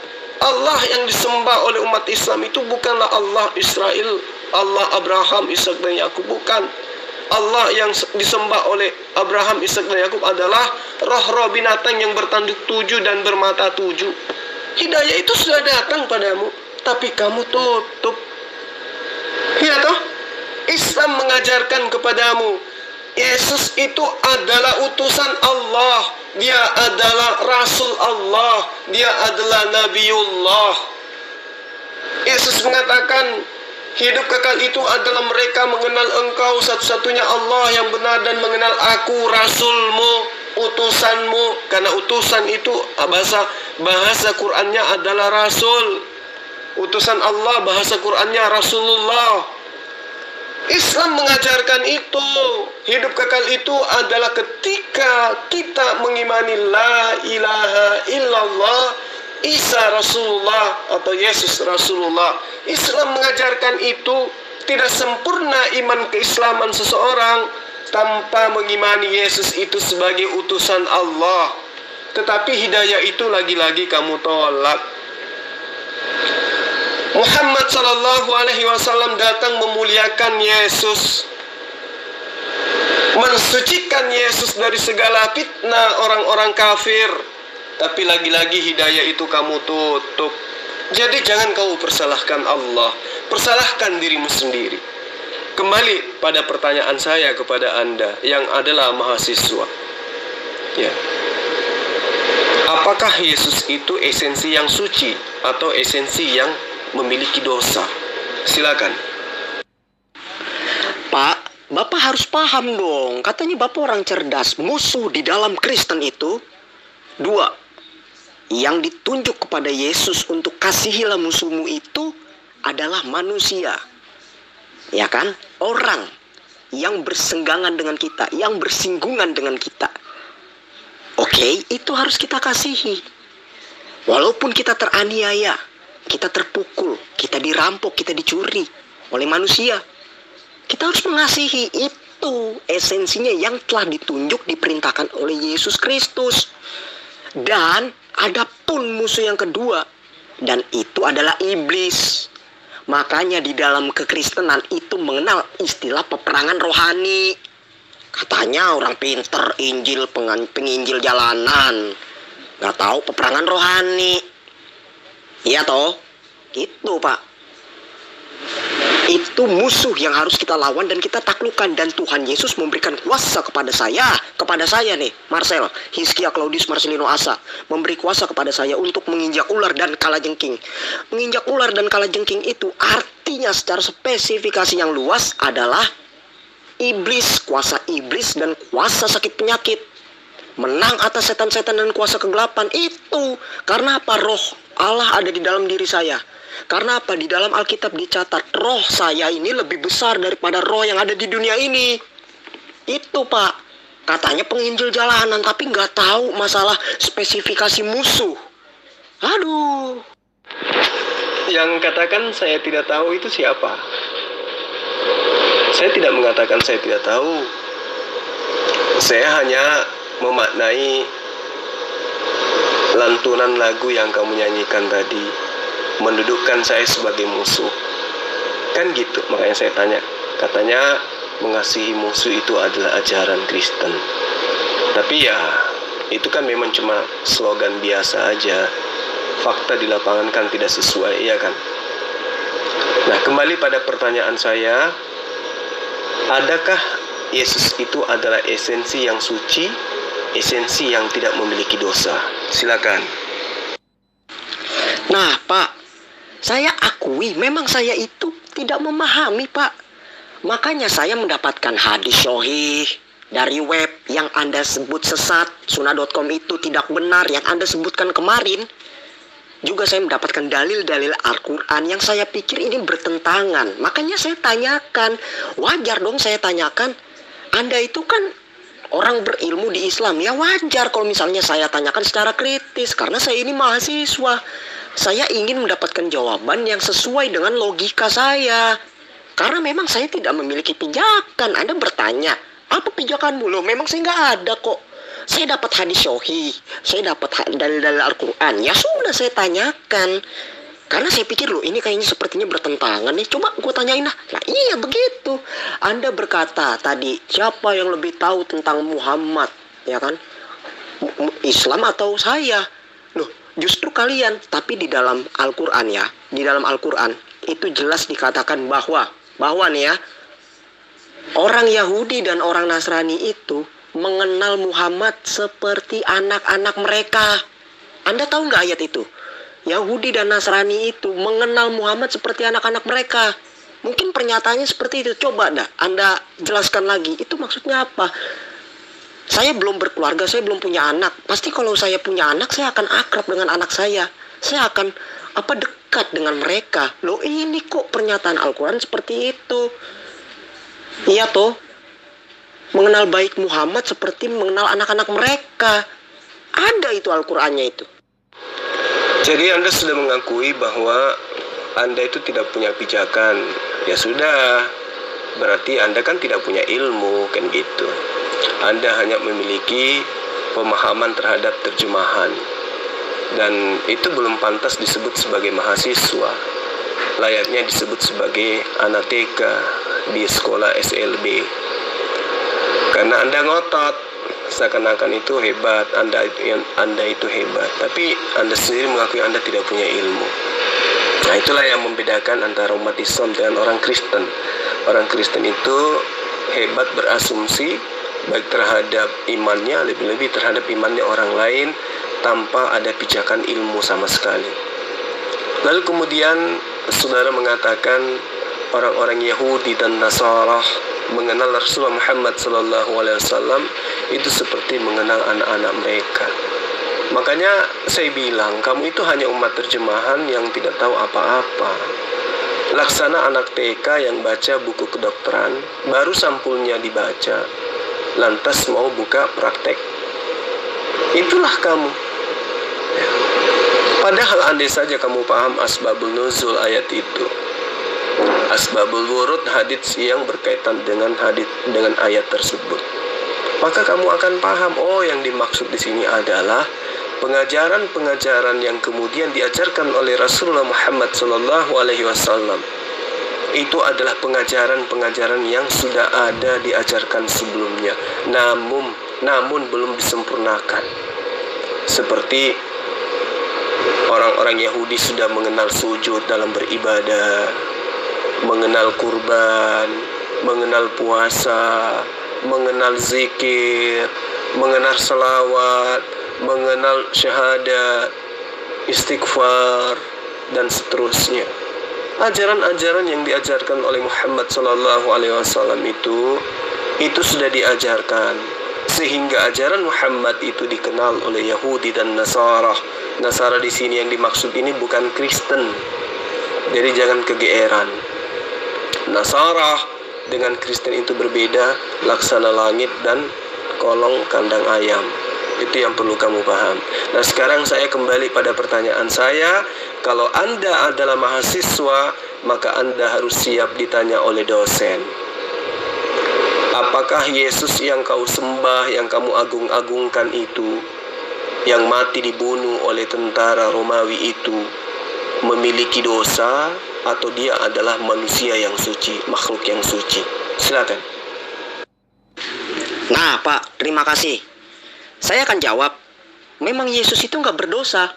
B: Allah yang disembah oleh umat Islam itu bukanlah Allah Israel, Allah Abraham, Ishak dan Yakub, bukan. Allah yang disembah oleh Abraham, Ishak dan Yakub adalah roh-roh binatang yang bertanduk 7 dan bermata 7. Hidayah itu sudah datang padamu, tapi kamu tutup. Ya toh? Islam mengajarkan kepadamu, Yesus itu adalah utusan Allah. Dia adalah Rasul Allah. Dia adalah Nabiullah. Yesus mengatakan, hidup kekal itu adalah mereka mengenal engkau satu-satunya Allah yang benar dan mengenal aku, Rasulmu, utusanmu. Karena utusan itu bahasa Qur'annya adalah Rasul. Utusan Allah bahasa Qur'annya Rasulullah. Islam mengajarkan itu. Hidup kekal itu adalah ketika kita mengimani la ilaha illallah, Isa Rasulullah atau Yesus Rasulullah. Islam mengajarkan itu. Tidak sempurna iman keislaman seseorang tanpa mengimani Yesus itu sebagai utusan Allah. Tetapi hidayah itu lagi-lagi kamu tolak. Muhammad sallallahu alaihi wasallam datang memuliakan Yesus, mensucikan Yesus dari segala fitnah orang-orang kafir. Tapi lagi-lagi hidayah itu kamu tutup. Jadi jangan kau persalahkan Allah, persalahkan dirimu sendiri. Kembali pada pertanyaan saya kepada Anda yang adalah mahasiswa. Ya. Apakah Yesus itu esensi yang suci atau esensi yang memiliki dosa? Silakan.
A: Pak, Bapak harus paham dong. Katanya Bapak orang cerdas. Musuh di dalam Kristen itu dua. Yang ditunjuk kepada Yesus untuk kasihilah musuhmu itu adalah manusia. Ya kan? Orang yang bersenggangan dengan kita, yang bersinggungan dengan kita. Oke, itu harus kita kasihi. Walaupun kita teraniaya, kita terpukul, kita dirampok, kita dicuri oleh manusia, kita harus mengasihi. Itu esensinya yang telah ditunjuk, diperintahkan oleh Yesus Kristus. Dan ada pun musuh yang kedua, dan itu adalah iblis. Makanya di dalam kekristenan itu mengenal istilah peperangan rohani. Katanya orang pinter, Injil, penginjil jalanan, nggak tahu peperangan rohani. Iya toh? Itu Pak. Itu musuh yang harus kita lawan dan kita taklukkan. Dan Tuhan Yesus memberikan kuasa kepada saya nih, Marcel, Hizkia Claudius Marcelino Asa, memberi kuasa kepada saya untuk menginjak ular dan kalajengking. Menginjak ular dan kalajengking itu artinya secara spesifikasi yang luas adalah iblis, kuasa iblis dan kuasa sakit penyakit. Menang atas setan-setan dan kuasa kegelapan itu. Karena apa? Roh Allah ada di dalam diri saya. Karena apa? Di dalam Alkitab dicatat roh saya ini lebih besar daripada roh yang ada di dunia ini. Itu Pak. Katanya penginjil jalanan tapi nggak tahu masalah spesifikasi musuh. Aduh.
B: Yang katakan saya tidak tahu itu siapa? Saya tidak mengatakan saya tidak tahu. Saya hanya memaknai lantunan lagu yang kamu nyanyikan tadi, mendudukkan saya sebagai musuh. Kan gitu, makanya saya tanya. Katanya mengasihi musuh itu adalah ajaran Kristen. Tapi ya, itu kan memang cuma slogan biasa aja. Fakta di lapangan kan tidak sesuai, ya kan? Nah, kembali pada pertanyaan saya, adakah Yesus itu adalah esensi yang suci, esensi yang tidak memiliki dosa? Silakan.
A: Nah Pak, saya akui memang saya itu tidak memahami Pak. Makanya saya mendapatkan hadis sahih dari web yang Anda sebut sesat, sunnah.com itu tidak benar yang Anda sebutkan kemarin. Juga saya mendapatkan dalil-dalil Al-Quran yang saya pikir ini bertentangan. Makanya saya tanyakan, wajar dong saya tanyakan. Anda itu kan orang berilmu di Islam, ya wajar kalau misalnya saya tanyakan secara kritis. Karena saya ini mahasiswa. Saya ingin mendapatkan jawaban yang sesuai dengan logika saya. Karena memang saya tidak memiliki pijakan. Anda bertanya, apa pijakanmu? Loh, memang saya nggak ada kok. Saya dapat hadis sahih, saya dapat dalil-dalil Al-Quran. Ya sudah saya tanyakan. Karena saya pikir loh ini kayaknya sepertinya bertentangan nih. Coba gue tanyain lah. Nah iya begitu. Anda berkata tadi, siapa yang lebih tahu tentang Muhammad? Ya kan? Islam atau saya? Loh justru kalian. Tapi di dalam Al-Quran ya, di dalam Al-Quran itu jelas dikatakan bahwa nih ya, orang Yahudi dan orang Nasrani itu mengenal Muhammad seperti anak-anak mereka. Anda tahu nggak ayat itu? Yahudi dan Nasrani itu mengenal Muhammad seperti anak-anak mereka. Mungkin pernyataannya seperti itu. Coba dah Anda jelaskan lagi. Itu maksudnya apa? Saya belum berkeluarga, saya belum punya anak. Pasti kalau saya punya anak, saya akan akrab dengan anak saya. Saya akan dekat dengan mereka. Loh ini kok pernyataan Al-Quran seperti itu? Iya toh? Mengenal baik Muhammad seperti mengenal anak-anak mereka. Ada itu Al-Qur'annya itu.
B: Jadi Anda sudah mengakui bahwa Anda itu tidak punya pijakan. Ya sudah, berarti Anda kan tidak punya ilmu, kan gitu. Anda hanya memiliki pemahaman terhadap terjemahan. Dan itu belum pantas disebut sebagai mahasiswa. Layaknya disebut sebagai anak TK di sekolah SLB. Karena Anda ngotot, seakan-akan itu hebat, Anda itu hebat. Tapi Anda sendiri mengakui Anda tidak punya ilmu. Nah itulah yang membedakan antara umat Islam dengan orang Kristen. Orang Kristen itu hebat berasumsi, baik terhadap imannya, lebih-lebih terhadap imannya orang lain, tanpa ada pijakan ilmu sama sekali. Lalu kemudian saudara mengatakan orang-orang Yahudi dan Nasara mengenal Rasulullah Muhammad SAW itu seperti mengenal anak-anak mereka. Makanya saya bilang, kamu itu hanya umat terjemahan yang tidak tahu apa-apa. Laksana anak TK yang baca buku kedokteran, baru sampulnya dibaca, lantas mau buka praktek. Itulah kamu. Padahal andai saja kamu paham asbabul nuzul ayat itu, asbabul wurud hadits yang berkaitan dengan ayat tersebut, maka kamu akan paham, oh yang dimaksud di sini adalah pengajaran-pengajaran yang kemudian diajarkan oleh Rasulullah Muhammad SAW. Itu adalah pengajaran-pengajaran yang sudah ada diajarkan sebelumnya, namun belum disempurnakan. Seperti orang-orang Yahudi sudah mengenal sujud dalam beribadah, mengenal kurban, mengenal puasa, mengenal zikir, mengenal salawat, mengenal syahadat, istighfar, dan seterusnya. Ajaran-ajaran yang diajarkan oleh Muhammad SAW itu sudah diajarkan, sehingga ajaran Muhammad itu dikenal oleh Yahudi dan Nasara. Nasara di sini yang dimaksud ini bukan Kristen, jadi jangan kegeeran. Nasara dengan Kristen itu berbeda, laksana langit dan kolong kandang ayam. Itu yang perlu kamu paham. Nah, sekarang saya kembali pada pertanyaan saya. Kalau Anda adalah mahasiswa, maka Anda harus siap ditanya oleh dosen. Apakah Yesus yang kau sembah, yang kamu agung-agungkan itu, yang mati dibunuh oleh tentara Romawi itu, memiliki dosa, atau dia adalah manusia yang suci, makhluk yang suci? Silakan.
A: Nah, Pak, terima kasih. Saya akan jawab, memang Yesus itu nggak berdosa.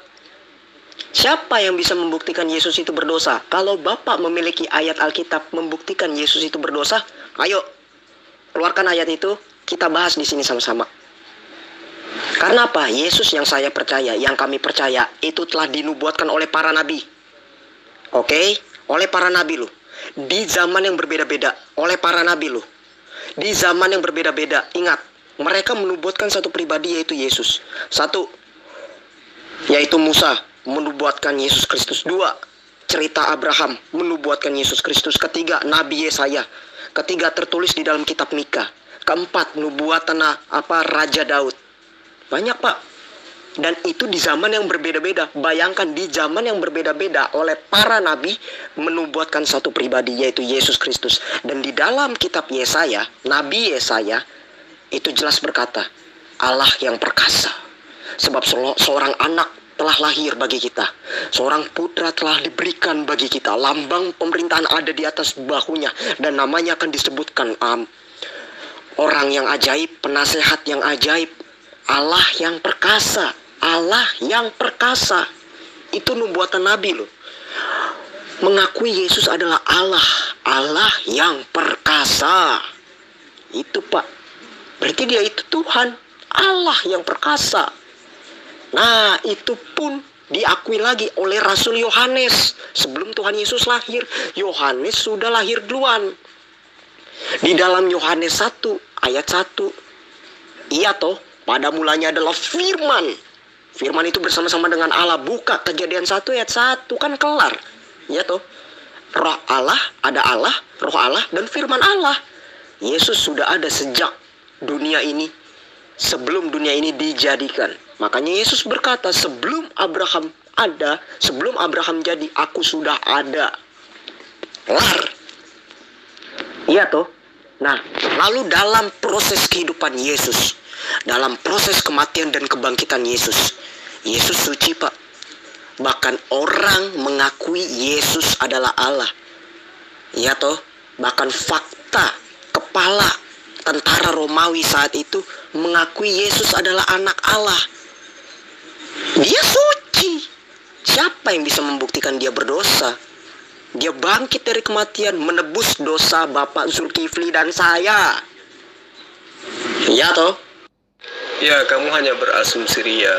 A: Siapa yang bisa membuktikan Yesus itu berdosa? Kalau Bapak memiliki ayat Alkitab membuktikan Yesus itu berdosa, ayo, keluarkan ayat itu, kita bahas di sini sama-sama. Karena apa? Yesus yang saya percaya, yang kami percaya, itu telah dinubuatkan oleh para nabi. Oke? Oleh para nabi loh. Di zaman yang berbeda-beda, oleh para nabi loh. Di zaman yang berbeda-beda, ingat, mereka menubuatkan satu pribadi, yaitu Yesus. Satu, yaitu Musa, menubuatkan Yesus Kristus. Dua, cerita Abraham, menubuatkan Yesus Kristus. Ketiga, Nabi Yesaya. Ketiga, tertulis di dalam kitab Mika. Keempat, nubuatan Raja Daud. Banyak, Pak. Dan itu di zaman yang berbeda-beda. Bayangkan, di zaman yang berbeda-beda, oleh para nabi menubuatkan satu pribadi, yaitu Yesus Kristus. Dan di dalam kitab Yesaya, Nabi Yesaya itu jelas berkata, Allah yang perkasa. Sebab seorang anak telah lahir bagi kita, seorang putra telah diberikan bagi kita, lambang pemerintahan ada di atas bahunya, dan namanya akan disebutkan orang yang ajaib, penasehat yang ajaib, Allah yang perkasa. Allah yang perkasa. Itu nubuatan nabi loh. Mengakui Yesus adalah Allah, Allah yang perkasa. Itu, Pak. Berarti dia itu Tuhan, Allah yang perkasa. Nah, itu pun diakui lagi oleh Rasul Yohanes. Sebelum Tuhan Yesus lahir, Yohanes sudah lahir duluan. Di dalam Yohanes 1 ayat 1, iya toh, pada mulanya adalah firman. Firman itu bersama-sama dengan Allah. Buka Kejadian 1 ayat 1, kan kelar. Iya toh, roh Allah, ada Allah, roh Allah, dan firman Allah. Yesus sudah ada sejak dunia ini, sebelum dunia ini dijadikan. Makanya Yesus berkata, sebelum Abraham ada, sebelum Abraham jadi, aku sudah ada. Kelar. Iya toh. Nah, lalu dalam proses kehidupan Yesus, dalam proses kematian dan kebangkitan Yesus, Yesus suci, Pak. Bahkan orang mengakui Yesus adalah Allah. Iya toh. Bahkan fakta kepala tentara Romawi saat itu mengakui Yesus adalah anak Allah. Dia suci. Siapa yang bisa membuktikan dia berdosa? Dia bangkit dari kematian, menebus dosa Bapak Zulkifli dan saya. Iya toh?
B: Ya, kamu hanya berasumsi ria.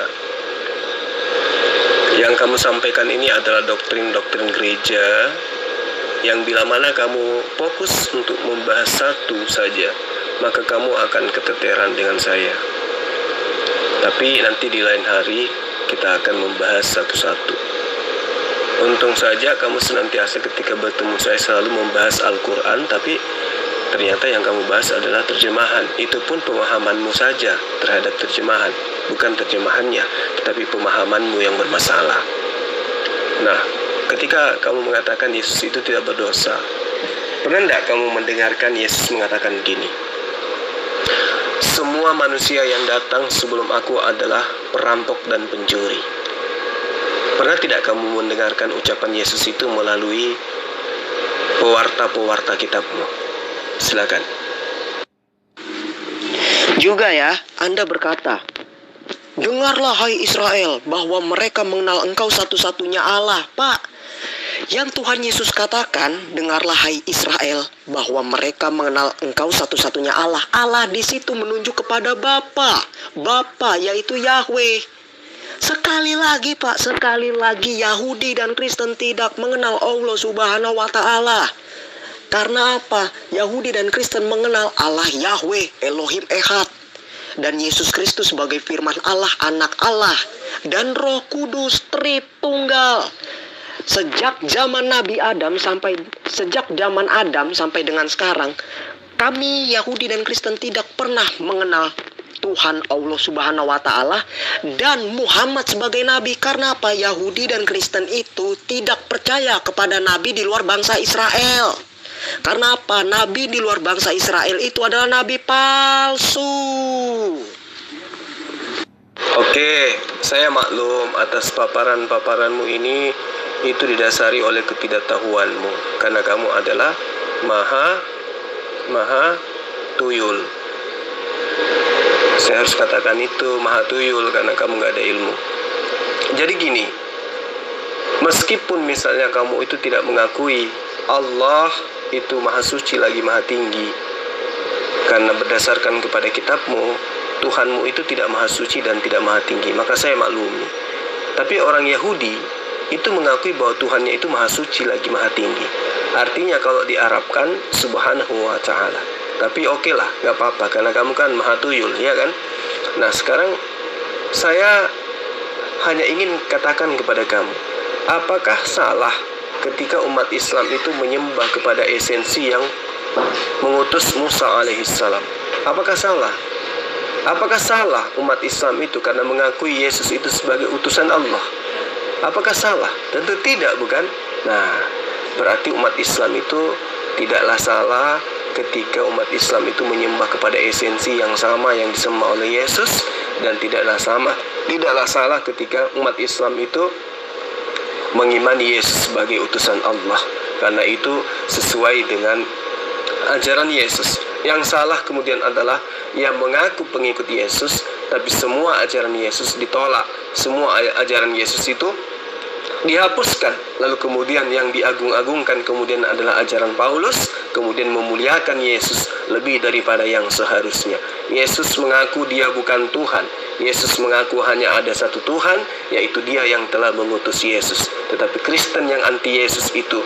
B: Yang kamu sampaikan ini adalah doktrin-doktrin gereja yang bila mana kamu fokus untuk membahas satu saja, maka kamu akan keteteran dengan saya. Tapi nanti di lain hari kita akan membahas satu-satu. Untung saja kamu senantiasa ketika bertemu saya selalu membahas Al-Quran, tapi ternyata yang kamu bahas adalah terjemahan. Itu pun pemahamanmu saja terhadap terjemahan, bukan terjemahannya, tetapi pemahamanmu yang bermasalah. Nah, ketika kamu mengatakan Yesus itu tidak berdosa, pernah tidak kamu mendengarkan Yesus mengatakan gini? Semua manusia yang datang sebelum aku adalah perampok dan pencuri. Pernah tidak kamu mendengarkan ucapan Yesus itu melalui pewarta-pewarta kitabmu? Silakan.
A: Juga ya, Anda berkata, dengarlah hai Israel, bahwa mereka mengenal engkau satu-satunya Allah. Pak, yang Tuhan Yesus katakan, dengarlah hai Israel, bahwa mereka mengenal engkau satu-satunya Allah. Allah di situ menunjuk kepada Bapa. Bapa yaitu Yahweh. Sekali lagi Pak, sekali lagi Yahudi dan Kristen tidak mengenal Allah Subhanahu wa Ta'ala. Karena apa? Yahudi dan Kristen mengenal Allah Yahweh, Elohim Echad, dan Yesus Kristus sebagai firman Allah, anak Allah, dan Roh Kudus Tritunggal. Sejak zaman Adam sampai dengan sekarang, kami Yahudi dan Kristen tidak pernah mengenal Tuhan Allah Subhanahu wa Ta'ala dan Muhammad sebagai nabi. Karena apa? Yahudi dan Kristen itu tidak percaya kepada nabi di luar bangsa Israel. Karena apa? Nabi di luar bangsa Israel itu adalah nabi palsu.
B: Oke, saya maklum atas paparan-paparanmu ini itu didasari oleh ketidaktahuanmu, karena kamu adalah maha tuyul. Saya harus katakan itu maha tuyul karena kamu gak ada ilmu. Jadi gini, meskipun misalnya kamu itu tidak mengakui Allah itu maha suci lagi maha tinggi, karena berdasarkan kepada kitabmu, Tuhanmu itu tidak maha suci dan tidak maha tinggi, maka saya maklumi. Tapi orang Yahudi itu mengakui bahwa Tuhannya itu maha suci lagi maha tinggi. Artinya kalau diarabkan Subhanahu wa Ta'ala. Tapi oke lah, gak apa-apa, karena kamu kan maha tuyul, ya kan? Nah, sekarang saya hanya ingin katakan kepada kamu, apakah salah ketika umat Islam itu menyembah kepada esensi yang mengutus Musa alaihissalam? Apakah salah? Apakah salah umat Islam itu karena mengakui Yesus itu sebagai utusan Allah? Apakah salah? Tentu tidak, bukan? Nah, berarti umat Islam itu tidaklah salah ketika umat Islam itu menyembah kepada esensi yang sama yang disembah oleh Yesus, dan tidaklah salah ketika umat Islam itu mengimani Yesus sebagai utusan Allah, karena itu sesuai dengan ajaran Yesus. Yang salah kemudian adalah yang mengaku pengikut Yesus, tapi semua ajaran Yesus ditolak, semua ajaran Yesus itu dihapuskan, lalu kemudian yang diagung-agungkan kemudian adalah ajaran Paulus, kemudian memuliakan Yesus lebih daripada yang seharusnya. Yesus mengaku dia bukan Tuhan, Yesus mengaku hanya ada satu Tuhan, yaitu dia yang telah mengutus Yesus. Tetapi Kristen yang anti Yesus itu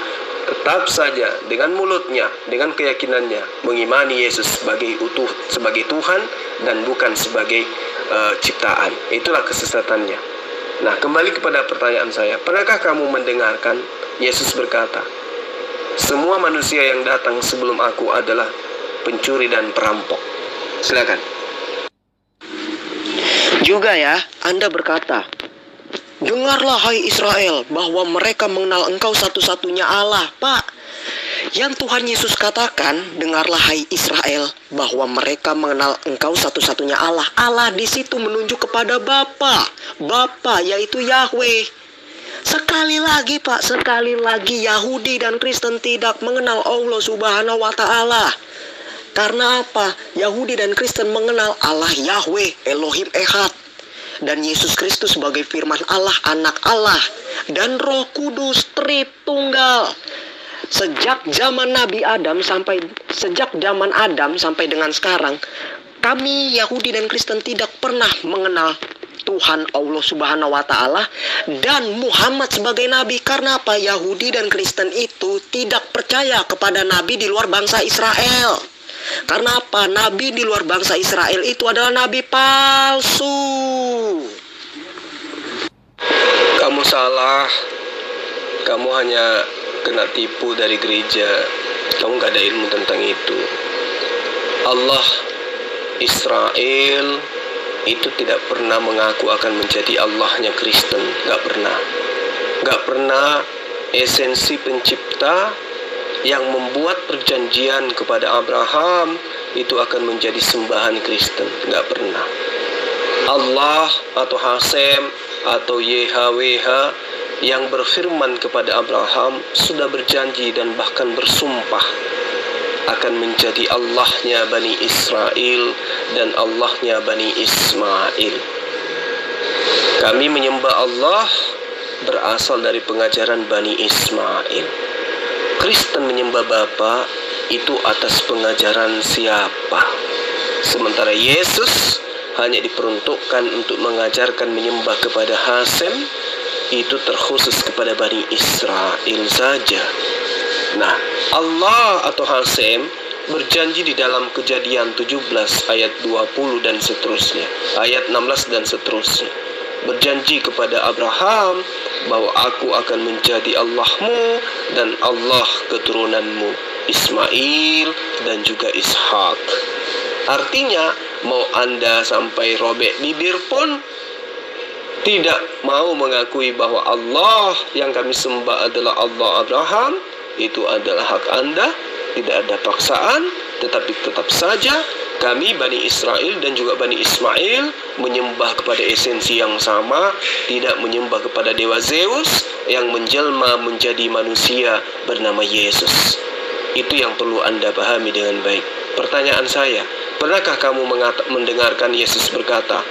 B: tetap saja dengan mulutnya, dengan keyakinannya mengimani Yesus sebagai Tuhan dan bukan sebagai ciptaan. Itulah kesesatannya. Nah, kembali kepada pertanyaan saya, pernahkah kamu mendengarkan Yesus berkata, semua manusia yang datang sebelum aku adalah pencuri dan perampok? Silakan.
A: Juga ya, Anda berkata, dengarlah hai Israel, bahwa mereka mengenal engkau satu-satunya Allah. Pak, yang Tuhan Yesus katakan, dengarlah hai Israel, bahwa mereka mengenal engkau satu-satunya Allah. Allah di situ menunjuk kepada Bapa. Bapa yaitu Yahweh. Sekali lagi Pak, sekali lagi Yahudi dan Kristen tidak mengenal Allah Subhanahu wa Ta'ala. Karena apa? Yahudi dan Kristen mengenal Allah Yahweh, Elohim Echad, dan Yesus Kristus sebagai firman Allah, anak Allah, dan Roh Kudus Tritunggal. Sejak zaman Adam sampai dengan sekarang, kami Yahudi dan Kristen tidak pernah mengenal Tuhan Allah Subhanahu wa Ta'ala dan Muhammad sebagai nabi. Karena apa? Yahudi dan Kristen itu tidak percaya kepada nabi di luar bangsa Israel. Karena apa? Nabi di luar bangsa Israel itu adalah nabi palsu.
B: Kamu salah. Kamu hanya kena tipu dari gereja. Kamu gak ada ilmu tentang itu. Allah Israel itu tidak pernah mengaku akan menjadi Allahnya Kristen. Gak pernah. Gak pernah esensi pencipta yang membuat perjanjian kepada Abraham itu akan menjadi sembahan Kristen. Gak pernah. Allah atau Hasem atau YHWH yang berfirman kepada Abraham sudah berjanji dan bahkan bersumpah akan menjadi Allahnya Bani Israel dan Allahnya Bani Ismail. Kami menyembah Allah berasal dari pengajaran Bani Ismail. Kristen menyembah Bapa itu atas pengajaran siapa? Sementara Yesus hanya diperuntukkan untuk mengajarkan menyembah kepada Hasem, itu terkhusus kepada Bani Israel saja. Nah, Allah atau Hasem berjanji di dalam Kejadian 17 ayat 20 dan seterusnya, ayat 16 dan seterusnya. Berjanji kepada Abraham bahwa aku akan menjadi Allahmu dan Allah keturunanmu, Ismail dan juga Ishak. Artinya, mau Anda sampai robek bibir pun tidak mau mengakui bahwa Allah yang kami sembah adalah Allah Abraham, itu adalah hak Anda, tidak ada paksaan, tetapi tetap saja kami Bani Israel dan juga Bani Ismail menyembah kepada esensi yang sama, tidak menyembah kepada dewa Zeus yang menjelma menjadi manusia bernama Yesus. Itu yang perlu Anda pahami dengan baik. Pertanyaan saya, pernahkah kamu mendengarkan Yesus berkata,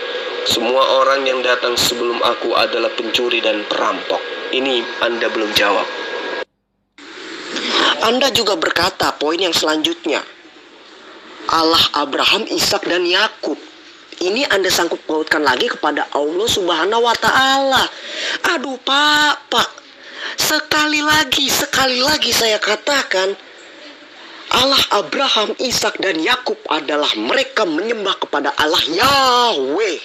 B: semua orang yang datang sebelum aku adalah pencuri dan perampok? Ini Anda belum jawab.
A: Anda juga berkata poin yang selanjutnya, Allah Abraham, Ishak dan Yakub. Ini Anda sangkut pautkan lagi kepada Allah Subhanahu wa Ta'ala. Aduh Pak, sekali lagi saya katakan, Allah Abraham, Ishak dan Yakub adalah mereka menyembah kepada Allah Yahweh.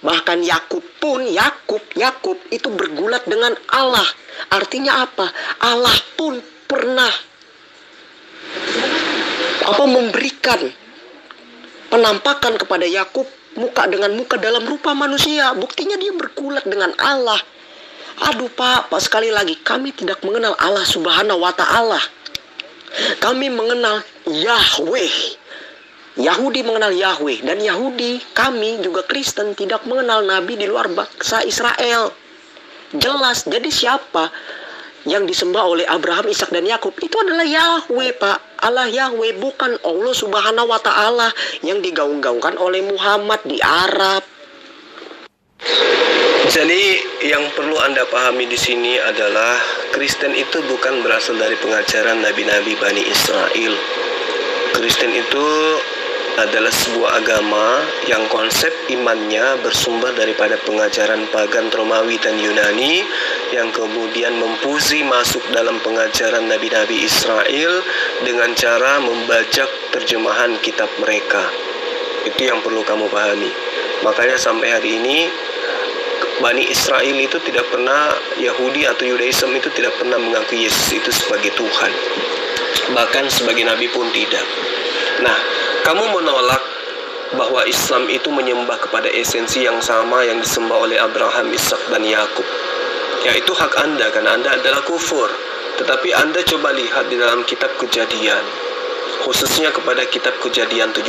A: Bahkan Yakub itu bergulat dengan Allah. Artinya apa? Allah pun pernah memberikan penampakan kepada Yakub muka dengan muka dalam rupa manusia. Buktinya dia bergulat dengan Allah. Aduh Pak, sekali lagi kami tidak mengenal Allah Subhanahu wa Ta'ala. Kami mengenal Yahweh. Yahudi mengenal Yahweh, dan Yahudi, kami juga Kristen tidak mengenal Nabi di luar bangsa Israel. Jelas, jadi siapa yang disembah oleh Abraham, Ishak dan Yakub? Itu adalah Yahweh Pak. Allah Yahweh, bukan Allah Subhanahu wa Ta'ala yang digaung-gaungkan oleh Muhammad di Arab.
B: Jadi yang perlu Anda pahami di sini adalah Kristen itu bukan berasal dari pengajaran nabi-nabi Bani Israel. Kristen itu adalah sebuah agama yang konsep imannya bersumber daripada pengajaran pagan Romawi dan Yunani yang kemudian memfusi masuk dalam pengajaran nabi-nabi Israel dengan cara membajak terjemahan kitab mereka. Itu yang perlu kamu pahami. Makanya sampai hari ini Bani Israel itu tidak pernah, Yahudi atau Yudaism itu tidak pernah mengakui Yesus itu sebagai Tuhan. Bahkan sebagai Nabi pun tidak. Nah, kamu menolak bahwa Islam itu menyembah kepada esensi yang sama yang disembah oleh Abraham, Ishak dan Yakub. Ya, itu hak Anda karena Anda adalah kufur. Tetapi Anda coba lihat di dalam kitab Kejadian, khususnya kepada kitab Kejadian 17.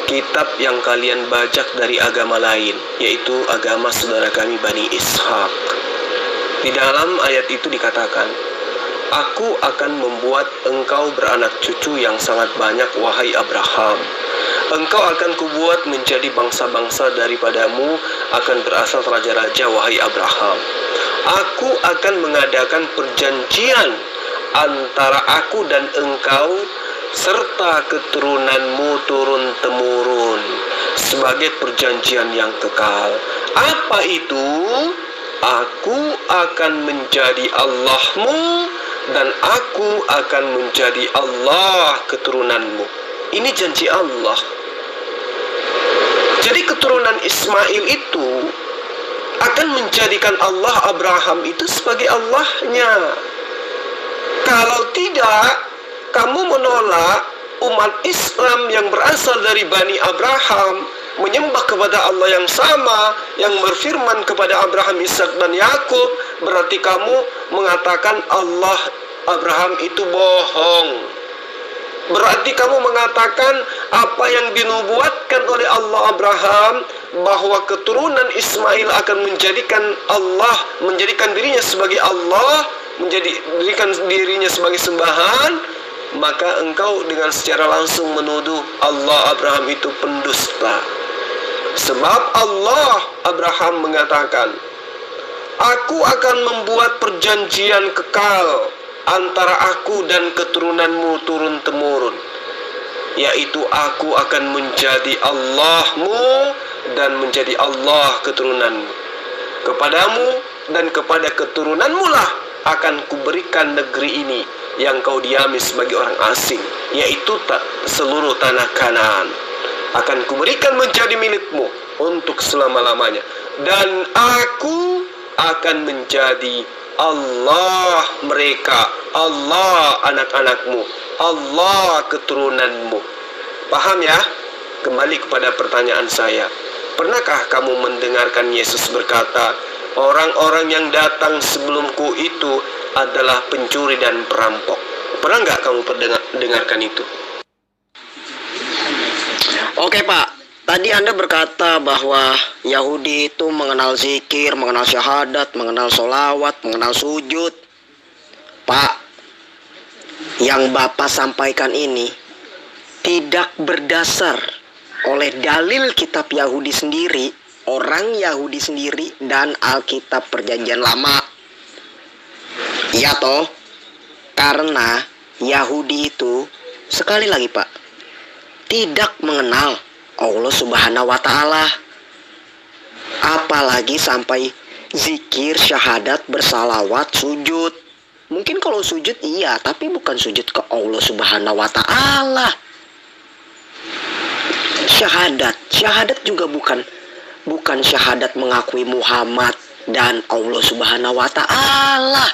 B: Kitab yang kalian bajak dari agama lain, yaitu agama saudara kami Bani Ishak. Di dalam ayat itu dikatakan, aku akan membuat engkau beranak cucu yang sangat banyak, wahai Abraham. Engkau akan kubuat menjadi bangsa-bangsa daripadamu, akan berasal raja-raja, wahai Abraham. Aku akan mengadakan perjanjian antara aku dan engkau serta keturunanmu turun-temurun, sebagai perjanjian yang kekal. Apa itu? Aku akan menjadi Allahmu dan aku akan menjadi Allah keturunanmu. Ini janji Allah. Jadi keturunan Ismail itu akan menjadikan Allah Abraham itu sebagai Allahnya. Kalau tidak, kamu menolak umat Islam yang berasal dari Bani Abraham, menyembah kepada Allah yang sama, yang berfirman kepada Abraham, Ishak dan Yakub, berarti kamu mengatakan Allah Abraham itu bohong. Berarti kamu mengatakan apa yang dinubuatkan oleh Allah Abraham, bahwa keturunan Ismail akan menjadikan Allah, menjadikan dirinya sebagai Allah, menjadikan dirinya sebagai sembahan, maka engkau dengan secara langsung menuduh Allah Abraham itu pendusta. Sebab Allah Abraham mengatakan, aku akan membuat perjanjian kekal antara aku dan keturunanmu turun-temurun, yaitu aku akan menjadi Allahmu dan menjadi Allah keturunanmu. Kepadamu dan kepada keturunanmu lah akan kuberikan negeri ini yang kau diami sebagai orang asing, yaitu seluruh tanah Kanaan. Akan kuberikan menjadi milikmu untuk selama-lamanya, dan aku akan menjadi Allah mereka, Allah anak-anakmu, Allah keturunanmu. Paham ya? Kembali kepada pertanyaan saya. Pernahkah kamu mendengarkan Yesus berkata, orang-orang yang datang sebelumku itu adalah pencuri dan perampok? Pernah nggak kamu dengarkan itu?
A: Oke Pak, tadi Anda berkata bahwa Yahudi itu mengenal zikir, mengenal syahadat, mengenal sholawat, mengenal sujud. Pak, yang Bapak sampaikan ini tidak berdasar oleh dalil kitab Yahudi sendiri, orang Yahudi sendiri, dan Alkitab Perjanjian Lama. Ya toh, karena Yahudi itu, sekali lagi Pak, tidak mengenal Allah Subhanahu wa Ta'ala, apalagi sampai zikir, syahadat, bersalawat, sujud. Mungkin kalau sujud iya, tapi bukan sujud ke Allah Subhanahu wa Ta'ala. Syahadat juga bukan syahadat mengakui Muhammad dan Allah Subhanahu wa Ta'ala.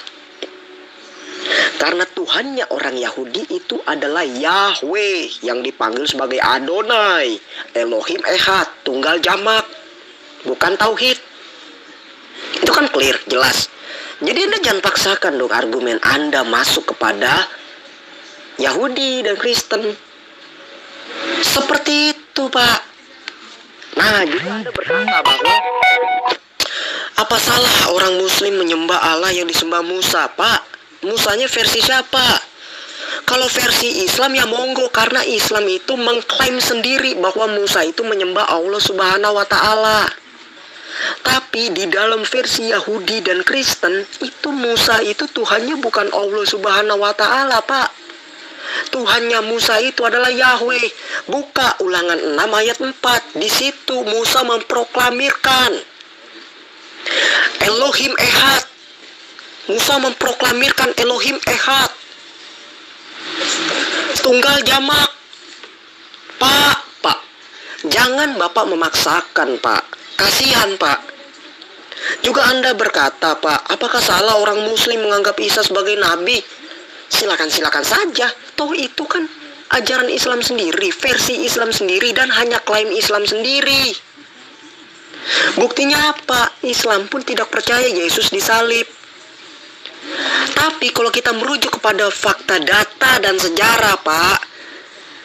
A: Karena Tuhannya orang Yahudi itu adalah Yahweh, yang dipanggil sebagai Adonai, Elohim Ehad, tunggal jamak, bukan tauhid. Itu kan clear, jelas. Jadi Anda jangan paksakan dong argumen Anda masuk kepada Yahudi dan Kristen. Seperti itu Pak. Nah, juga Anda berkata bahwa apa salah orang Muslim menyembah Allah yang disembah Musa? Pak, Musanya versi siapa? Kalau versi Islam ya monggo, karena Islam itu mengklaim sendiri bahwa Musa itu menyembah Allah Subhanahu wa Ta'ala. Tapi di dalam versi Yahudi dan Kristen itu Musa itu Tuhannya bukan Allah Subhanahu wa Ta'ala Pak. Tuhannya Musa itu adalah Yahweh. Buka Ulangan 6 ayat 4. Di situ Musa memproklamirkan Elohim Ehad. Musa memproklamirkan Elohim Ehad, tunggal jamak. Pak, jangan Bapak memaksakan Pak. Kasihan Pak. Juga Anda berkata Pak, apakah salah orang Muslim menganggap Isa sebagai nabi? Silakan saja. Toh itu kan ajaran Islam sendiri, versi Islam sendiri, dan hanya klaim Islam sendiri. Buktinya apa? Islam pun tidak percaya Yesus disalib. Tapi kalau kita merujuk kepada fakta, data, dan sejarah Pak,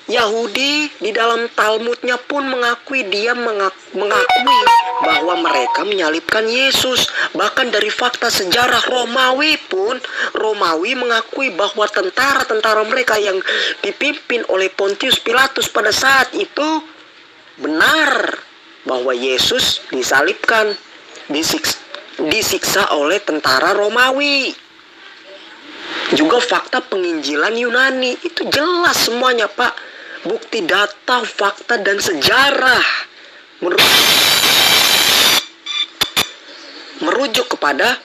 A: Yahudi di dalam Talmudnya pun mengakui bahwa mereka menyalibkan Yesus. Bahkan dari fakta sejarah Romawi pun, Romawi mengakui bahwa tentara-tentara mereka yang dipimpin oleh Pontius Pilatus pada saat itu benar bahwa Yesus disalibkan, disiksa oleh tentara Romawi. Juga fakta penginjilan Yunani itu jelas semuanya Pak. Bukti data, fakta, dan sejarah merujuk kepada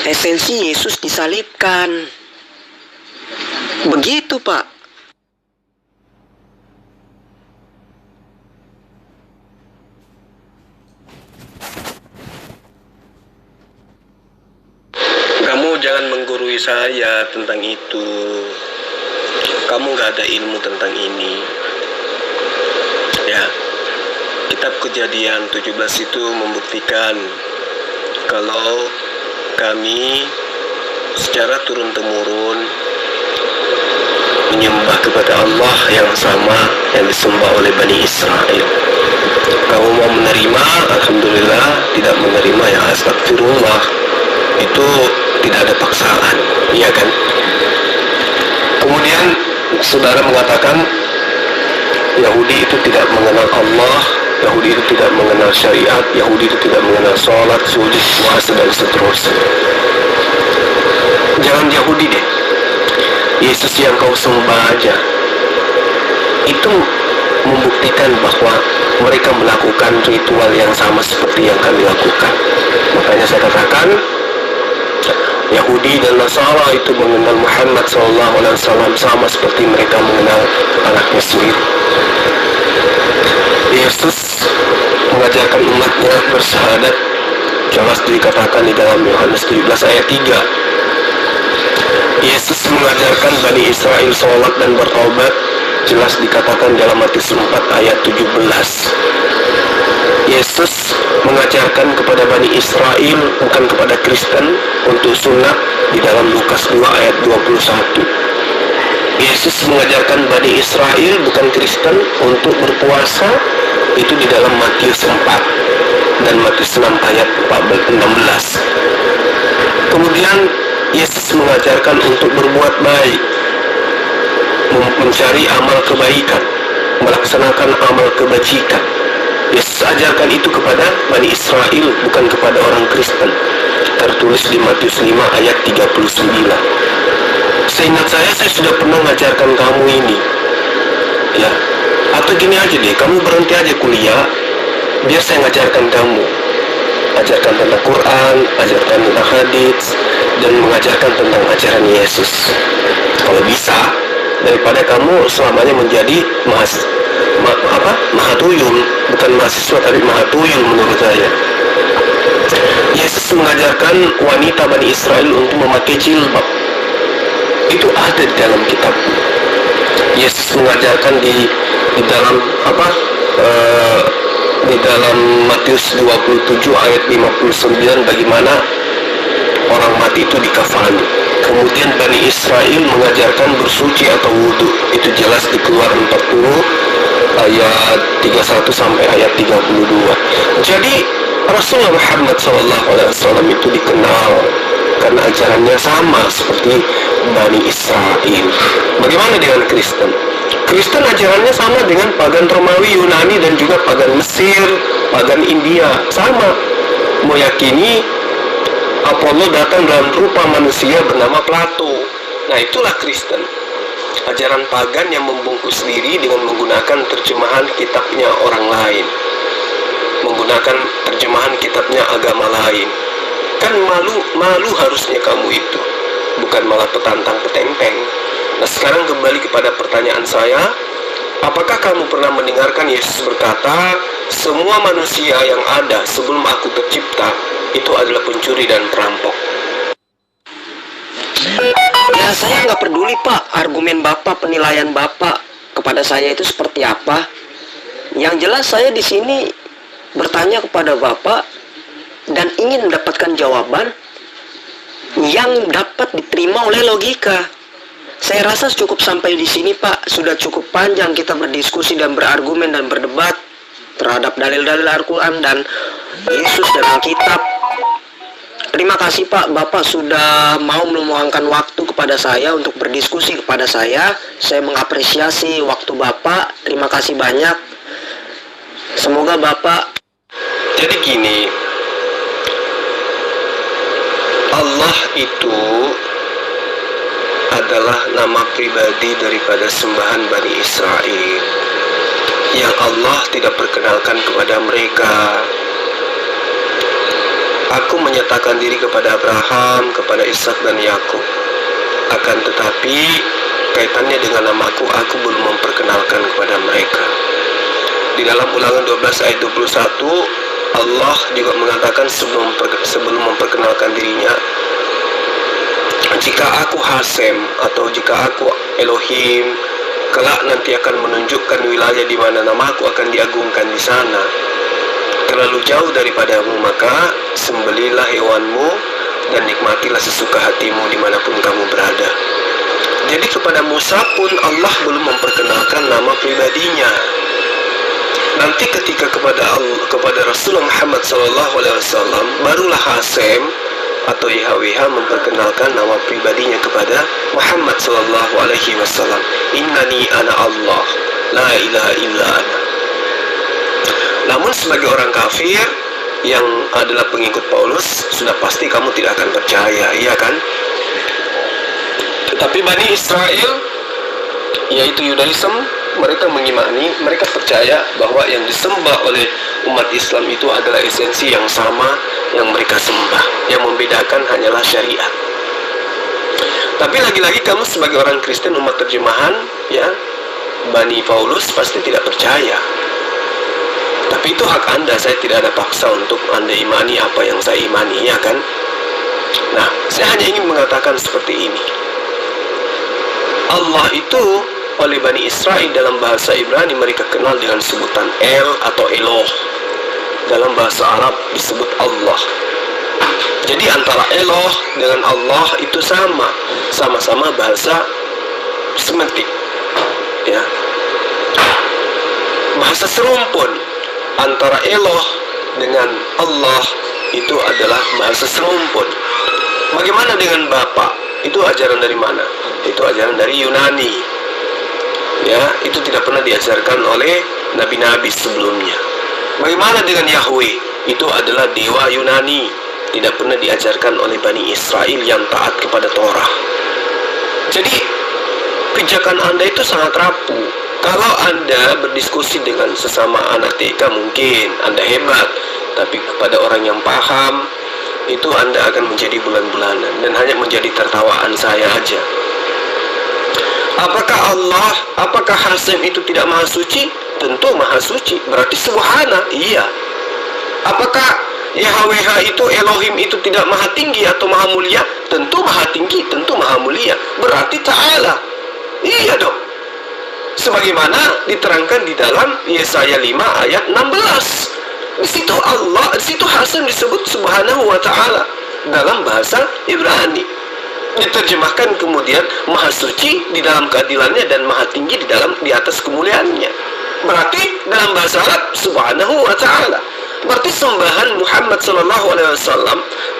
A: esensi Yesus disalibkan. Begitu, Pak.
B: Kamu jangan menggurui saya tentang itu. Kamu gak ada ilmu tentang ini. Ya, kitab Kejadian 17 itu membuktikan kalau kami secara turun-temurun menyembah kepada Allah yang sama yang disembah oleh Bani Israel. Kamu mau menerima, alhamdulillah. Tidak menerima, ya astagfirullah. Itu tidak ada paksaan, iya kan? Kemudian saudara mengatakan Yahudi itu tidak mengenal Allah, Yahudi itu tidak mengenal syariat, Yahudi itu tidak mengenal sholat, sujud, puasa, dan seterusnya. Jangan Yahudi deh, Yesus yang kau sembah aja itu membuktikan bahwa mereka melakukan ritual yang sama seperti yang kami lakukan. Makanya saya katakan Yahudi dan Nasara itu mengenal Muhammad SAW sama seperti mereka mengenal anaknya sendiri. Yesus mengajarkan umatnya bersyahadat, jelas dikatakan di dalam Yohanes 17 ayat 3. Yesus mengajarkan Bani Israel sholat dan bertaubat, jelas dikatakan dalam Matius 4 ayat 17. Yesus mengajarkan kepada Bani Israel, bukan kepada Kristen, untuk sunat di dalam Lukas 2 ayat 21. Yesus mengajarkan Bani Israel, bukan Kristen, untuk berpuasa, itu di dalam Matius 4 dan Matius 6 ayat 16. Kemudian Yesus mengajarkan untuk berbuat baik, mencari amal kebaikan, melaksanakan amal kebajikan. Yesus ajarkan itu kepada Bani Israel, bukan kepada orang Kristen. Tertulis di Matius 5 ayat 39. Seingat saya sudah pernah mengajarkan kamu ini. Ya, atau gini aja deh, kamu berhenti aja kuliah, biar saya ngajarkan kamu. Ajarkan tentang Quran, ajarkan tentang hadits, dan mengajarkan tentang ajaran Yesus. Kalau bisa, daripada kamu selamanya menjadi mahatuyul, bukan mahasiswa tapi mahatuyul menurut saya. Yesus mengajarkan wanita Bani Israel untuk memakai jilbab. Itu ada di dalam kitab. Yesus mengajarkan di dalam di dalam Matius 27 ayat 59 bagaimana orang mati itu dikafani. Kemudian Bani Israel mengajarkan bersuci atau wudhu. Itu jelas di Keluaran 40 ayat 31 sampai ayat 32. Jadi Rasulullah Muhammad SAW itu dikenal karena ajarannya sama seperti Bani Israel. Bagaimana dengan Kristen? Kristen ajarannya sama dengan pagan Romawi, Yunani, dan juga pagan Mesir, pagan India. Sama, meyakini Apollo datang dalam rupa manusia bernama Plato. Nah, itulah Kristen. Ajaran pagan yang membungkus diri dengan menggunakan terjemahan kitabnya orang lain, menggunakan terjemahan kitabnya agama lain. Kan malu harusnya kamu itu, bukan malah petantang petenteng. Nah, sekarang kembali kepada pertanyaan saya, apakah kamu pernah mendengarkan Yesus berkata, semua manusia yang ada sebelum aku tercipta itu adalah pencuri dan perampok?
A: Ya, saya nggak peduli, Pak, argumen Bapak, penilaian Bapak kepada saya itu seperti apa. Yang jelas saya di sini bertanya kepada Bapak dan ingin mendapatkan jawaban yang dapat diterima oleh logika. Saya rasa cukup sampai di sini, Pak. Sudah cukup panjang kita berdiskusi dan berargumen dan berdebat terhadap dalil-dalil Al-Quran dan Yesus dan Alkitab. Terima kasih, Pak. Bapak sudah mau meluangkan waktu kepada saya untuk berdiskusi kepada saya. Saya mengapresiasi waktu Bapak. Terima kasih banyak. Semoga Bapak...
B: Jadi gini, Allah itu adalah nama pribadi daripada sembahan Bani Israel. yang Allah tidak perkenalkan kepada mereka. Aku menyatakan diri kepada Abraham, kepada Ishak dan Yakub. Akan tetapi kaitannya dengan namaku, aku belum memperkenalkan kepada mereka. Di dalam Ulangan 12 ayat 21, Allah juga mengatakan sebelum memperkenalkan dirinya, jika aku Hasem atau jika aku Elohim, kelak nanti akan menunjukkan wilayah di mana namaku akan diagungkan di sana. Terlalu jauh daripadamu, maka sembelilah hewanmu dan nikmatilah sesuka hatimu dimanapun kamu berada. Jadi kepada Musa pun Allah belum memperkenalkan nama pribadinya. Nanti ketika kepada Rasulullah Muhammad SAW, barulah Hasem atau YHWH memperkenalkan nama pribadinya kepada Muhammad SAW. Innani ana Allah, la ilaha illa ana. Namun sebagai orang kafir yang adalah pengikut Paulus, sudah pasti kamu tidak akan percaya, iya kan? Tetapi Bani Israel, yaitu Yudaism, mereka mengimani, mereka percaya bahwa yang disembah oleh umat Islam itu adalah esensi yang sama yang mereka sembah. Yang membedakan hanyalah syariat. Tapi lagi-lagi kamu sebagai orang Kristen, umat terjemahan, ya, Bani Paulus pasti tidak percaya. Tapi itu hak Anda, saya tidak ada paksa untuk Anda imani apa yang saya imani, ya kan? Nah, saya hanya ingin mengatakan seperti ini. Allah itu oleh Bani Israel dalam bahasa Ibrani mereka kenal dengan sebutan El atau Eloh. Dalam bahasa Arab disebut Allah. Jadi antara Eloh dengan Allah itu sama-sama bahasa semantik, ya. Bahasa serumpun. Antara Eloh dengan Allah itu adalah bahasa serumpun. Bagaimana dengan Bapa? Itu ajaran dari mana? Itu ajaran dari Yunani. Ya, itu tidak pernah diajarkan oleh nabi-nabi sebelumnya. Bagaimana dengan Yahweh? Itu adalah dewa Yunani. Tidak pernah diajarkan oleh Bani Israel yang taat kepada Torah. Jadi, pijakan Anda itu sangat rapuh. Kalau Anda berdiskusi dengan sesama anak TK mungkin Anda hebat, tapi kepada orang yang paham, itu Anda akan menjadi bulan-bulanan dan hanya menjadi tertawaan saya aja. Apakah Hasem itu tidak maha suci? Tentu maha suci, berarti subhana, iya. Apakah YHWH itu, Elohim itu tidak maha tinggi atau maha mulia? Tentu maha tinggi, tentu maha mulia, berarti ta'ala, iya dong. Sebagaimana diterangkan di dalam Yesaya 5 ayat 16. Di situ Hasem disebut subhanahu wa ta'ala dalam bahasa Ibrani. Diterjemahkan kemudian maha suci di dalam keadilannya dan maha tinggi di atas kemuliaannya. Berarti dalam bahasa Arab subhanahu wa ta'ala. Berarti sembahan Muhammad SAW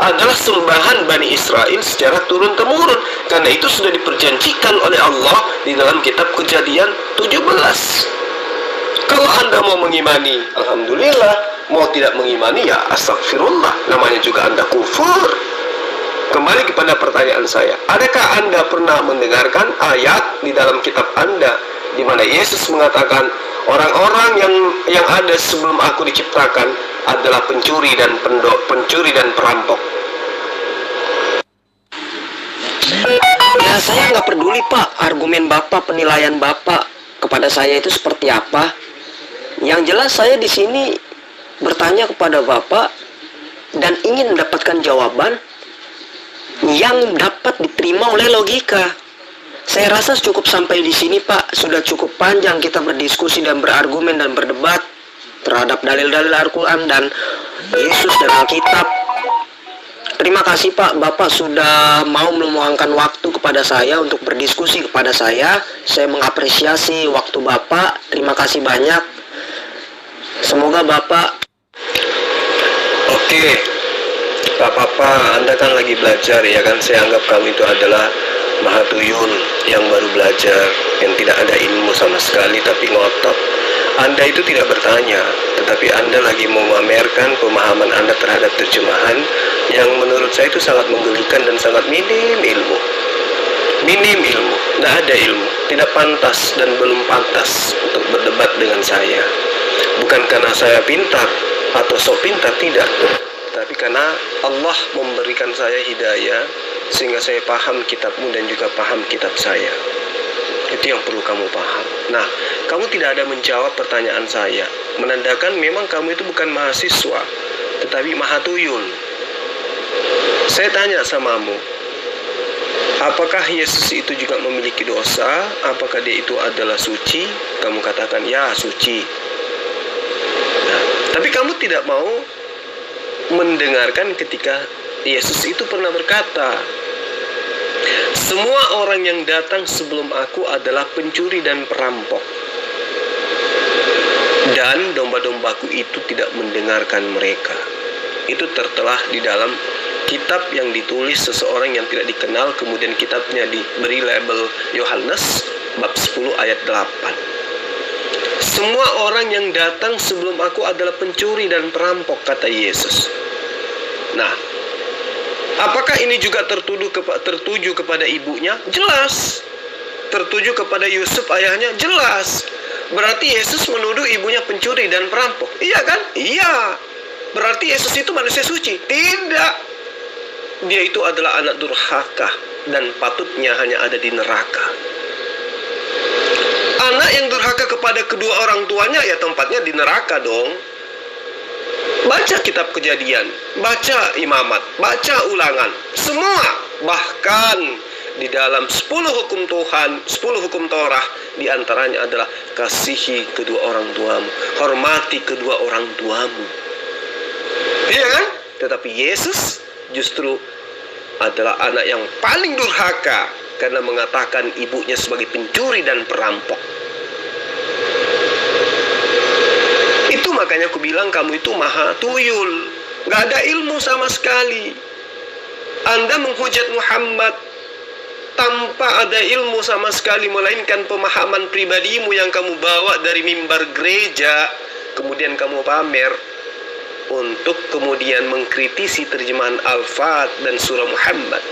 B: adalah sembahan Bani Israel secara turun-temurun. Karena itu sudah diperjanjikan oleh Allah di dalam kitab Kejadian 17. Kalau Anda mau mengimani, alhamdulillah. Mau tidak mengimani, ya astagfirullah. Namanya juga Anda kufur. Kembali kepada pertanyaan saya. Adakah Anda pernah mendengarkan ayat di dalam kitab Anda di mana Yesus mengatakan orang-orang yang ada sebelum aku diciptakan adalah pencuri dan perampok?
A: Ya, saya nggak peduli Pak, argumen Bapak, penilaian Bapak kepada saya itu seperti apa. Yang jelas saya di sini bertanya kepada Bapak dan ingin mendapatkan jawaban yang dapat diterima oleh logika. Saya rasa cukup sampai di sini Pak. Sudah cukup panjang kita berdiskusi dan berargumen dan berdebat terhadap dalil-dalil Al-Quran dan Yesus dan Alkitab. Terima kasih Pak, Bapak sudah mau meluangkan waktu kepada saya untuk berdiskusi kepada saya. Saya mengapresiasi waktu Bapak. Terima kasih banyak. Semoga Bapak...
B: Oke, Pak Papa, Anda kan lagi belajar, ya kan? Saya anggap kamu itu adalah mahatuyun yang baru belajar, yang tidak ada ilmu sama sekali tapi ngotot. Anda itu tidak bertanya, tetapi Anda lagi mau memamerkan pemahaman Anda terhadap terjemahan yang menurut saya itu sangat menggelikan dan sangat minim ilmu. minim ilmu, tidak ada ilmu, tidak pantas dan belum pantas untuk berdebat dengan saya. Bukan karena saya pintar atau sok pintar, tidak, tapi karena Allah memberikan saya hidayah sehingga saya paham kitabmu dan juga paham kitab saya. Itu yang perlu kamu paham. Nah, kamu tidak ada menjawab pertanyaan saya, menandakan memang kamu itu bukan mahasiswa, tetapi mahatuyul. Saya tanya samamu, apakah Yesus itu juga memiliki dosa? Apakah dia itu adalah suci? Kamu katakan, ya suci. Nah, tapi kamu tidak mau mendengarkan ketika Yesus itu pernah berkata, semua orang yang datang sebelum aku adalah pencuri dan perampok, dan domba-dombaku itu tidak mendengarkan mereka. Itu tertera di dalam kitab yang ditulis seseorang yang tidak dikenal, kemudian kitabnya diberi label Yohanes bab 10 ayat 8. Semua orang yang datang sebelum aku adalah pencuri dan perampok, kata Yesus. Nah, apakah ini juga tertuju kepada ibunya? Jelas. Tertuju kepada Yusuf ayahnya? Jelas. Berarti Yesus menuduh ibunya pencuri dan perampok. Iya kan? Iya. Berarti Yesus itu manusia suci? Tidak. Dia itu adalah anak durhaka dan patutnya hanya ada di neraka. Anak yang durhaka kepada kedua orang tuanya ya tempatnya di neraka dong. Baca kitab Kejadian, baca Imamat, baca Ulangan, semua. Bahkan di dalam 10 hukum Tuhan, 10 hukum Torah, diantaranya adalah kasihi kedua orang tuamu, hormati kedua orang tuamu. Iya kan? Tetapi Yesus justru adalah anak yang paling durhaka karena mengatakan ibunya sebagai pencuri dan perampok. Itu makanya aku bilang kamu itu maha tuyul, gak ada ilmu sama sekali. Anda menghujat Muhammad tanpa ada ilmu sama sekali, melainkan pemahaman pribadimu yang kamu bawa dari mimbar gereja, kemudian kamu pamer untuk kemudian mengkritisi terjemahan Al-Fat dan surah Muhammad.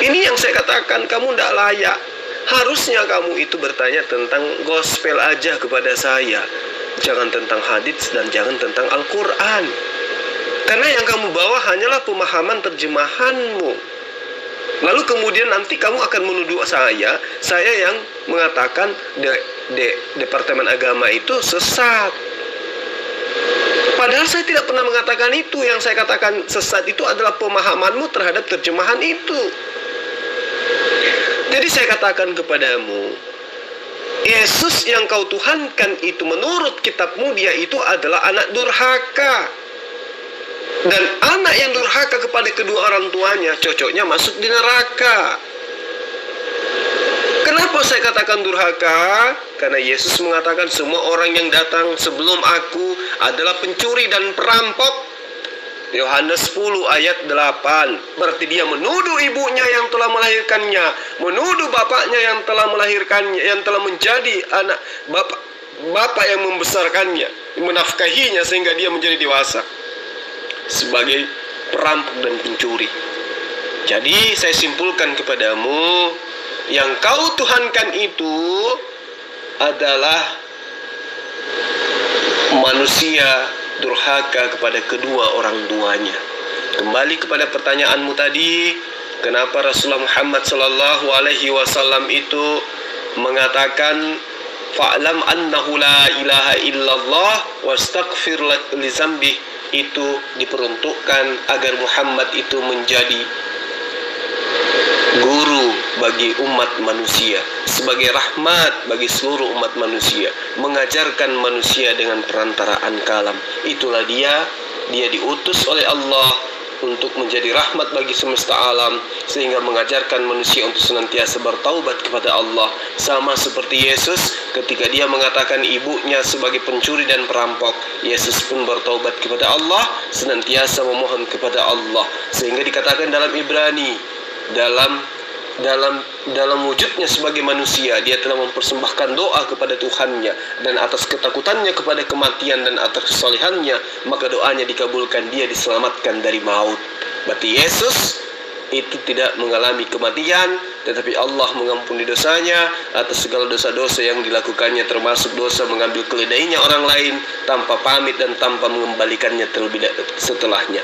B: Ini yang saya katakan, kamu tidak layak. Harusnya kamu itu bertanya tentang gospel aja kepada saya, jangan tentang hadits dan jangan tentang Al-Quran. Karena yang kamu bawa hanyalah pemahaman terjemahanmu. Lalu kemudian nanti kamu akan menuduh saya yang mengatakan Departemen Agama itu sesat. Padahal saya tidak pernah mengatakan itu. Yang saya katakan sesat itu adalah pemahamanmu terhadap terjemahan itu. Jadi saya katakan kepadamu, Yesus yang kau tuhankan itu menurut kitabmu dia itu adalah anak durhaka. Dan anak yang durhaka kepada kedua orang tuanya cocoknya masuk di neraka. Kenapa saya katakan durhaka? Karena Yesus mengatakan semua orang yang datang sebelum aku adalah pencuri dan perampok. Yohanes 10 ayat 8. Berarti dia menuduh ibunya yang telah melahirkannya, menuduh bapaknya yang telah melahirkannya, yang telah menjadi anak bapak yang membesarkannya, menafkahinya sehingga dia menjadi dewasa, sebagai perampok dan pencuri. Jadi saya simpulkan kepadamu, yang kau tuhankan itu adalah manusia durhaka kepada kedua orang tuanya. Kembali kepada pertanyaanmu tadi, kenapa Rasulullah Muhammad sallallahu alaihi wasallam itu mengatakan fa'lam annahu la ilaha illallah wastaghfir li dzambih, itu diperuntukkan agar Muhammad itu menjadi guru bagi umat manusia, sebagai rahmat bagi seluruh umat manusia, mengajarkan manusia dengan perantaraan kalam. Itulah dia diutus oleh Allah untuk menjadi rahmat bagi semesta alam, sehingga mengajarkan manusia untuk senantiasa bertaubat kepada Allah. Sama seperti Yesus ketika dia mengatakan ibunya sebagai pencuri dan perampok, Yesus pun bertaubat kepada Allah, senantiasa memohon kepada Allah. Sehingga dikatakan dalam Ibrani, dalam wujudnya sebagai manusia, dia telah mempersembahkan doa kepada Tuhannya, dan atas ketakutannya kepada kematian dan atas kesalehannya, maka doanya dikabulkan, dia diselamatkan dari maut. Berarti Yesus itu tidak mengalami kematian, tetapi Allah mengampuni dosanya atas segala dosa-dosa yang dilakukannya, termasuk dosa mengambil keledainya orang lain tanpa pamit dan tanpa mengembalikannya terlebih setelahnya.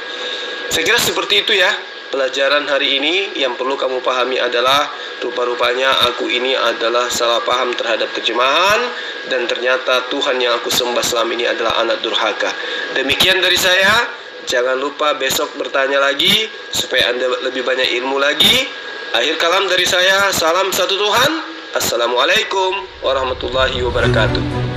B: Saya kira seperti itu ya. Pelajaran hari ini yang perlu kamu pahami adalah rupa-rupanya aku ini adalah salah paham terhadap terjemahan, dan ternyata Tuhan yang aku sembah selama ini adalah anak durhaka. Demikian dari saya. Jangan lupa besok bertanya lagi supaya Anda lebih banyak ilmu lagi. Akhir kalam dari saya, salam satu Tuhan. Assalamualaikum warahmatullahi wabarakatuh.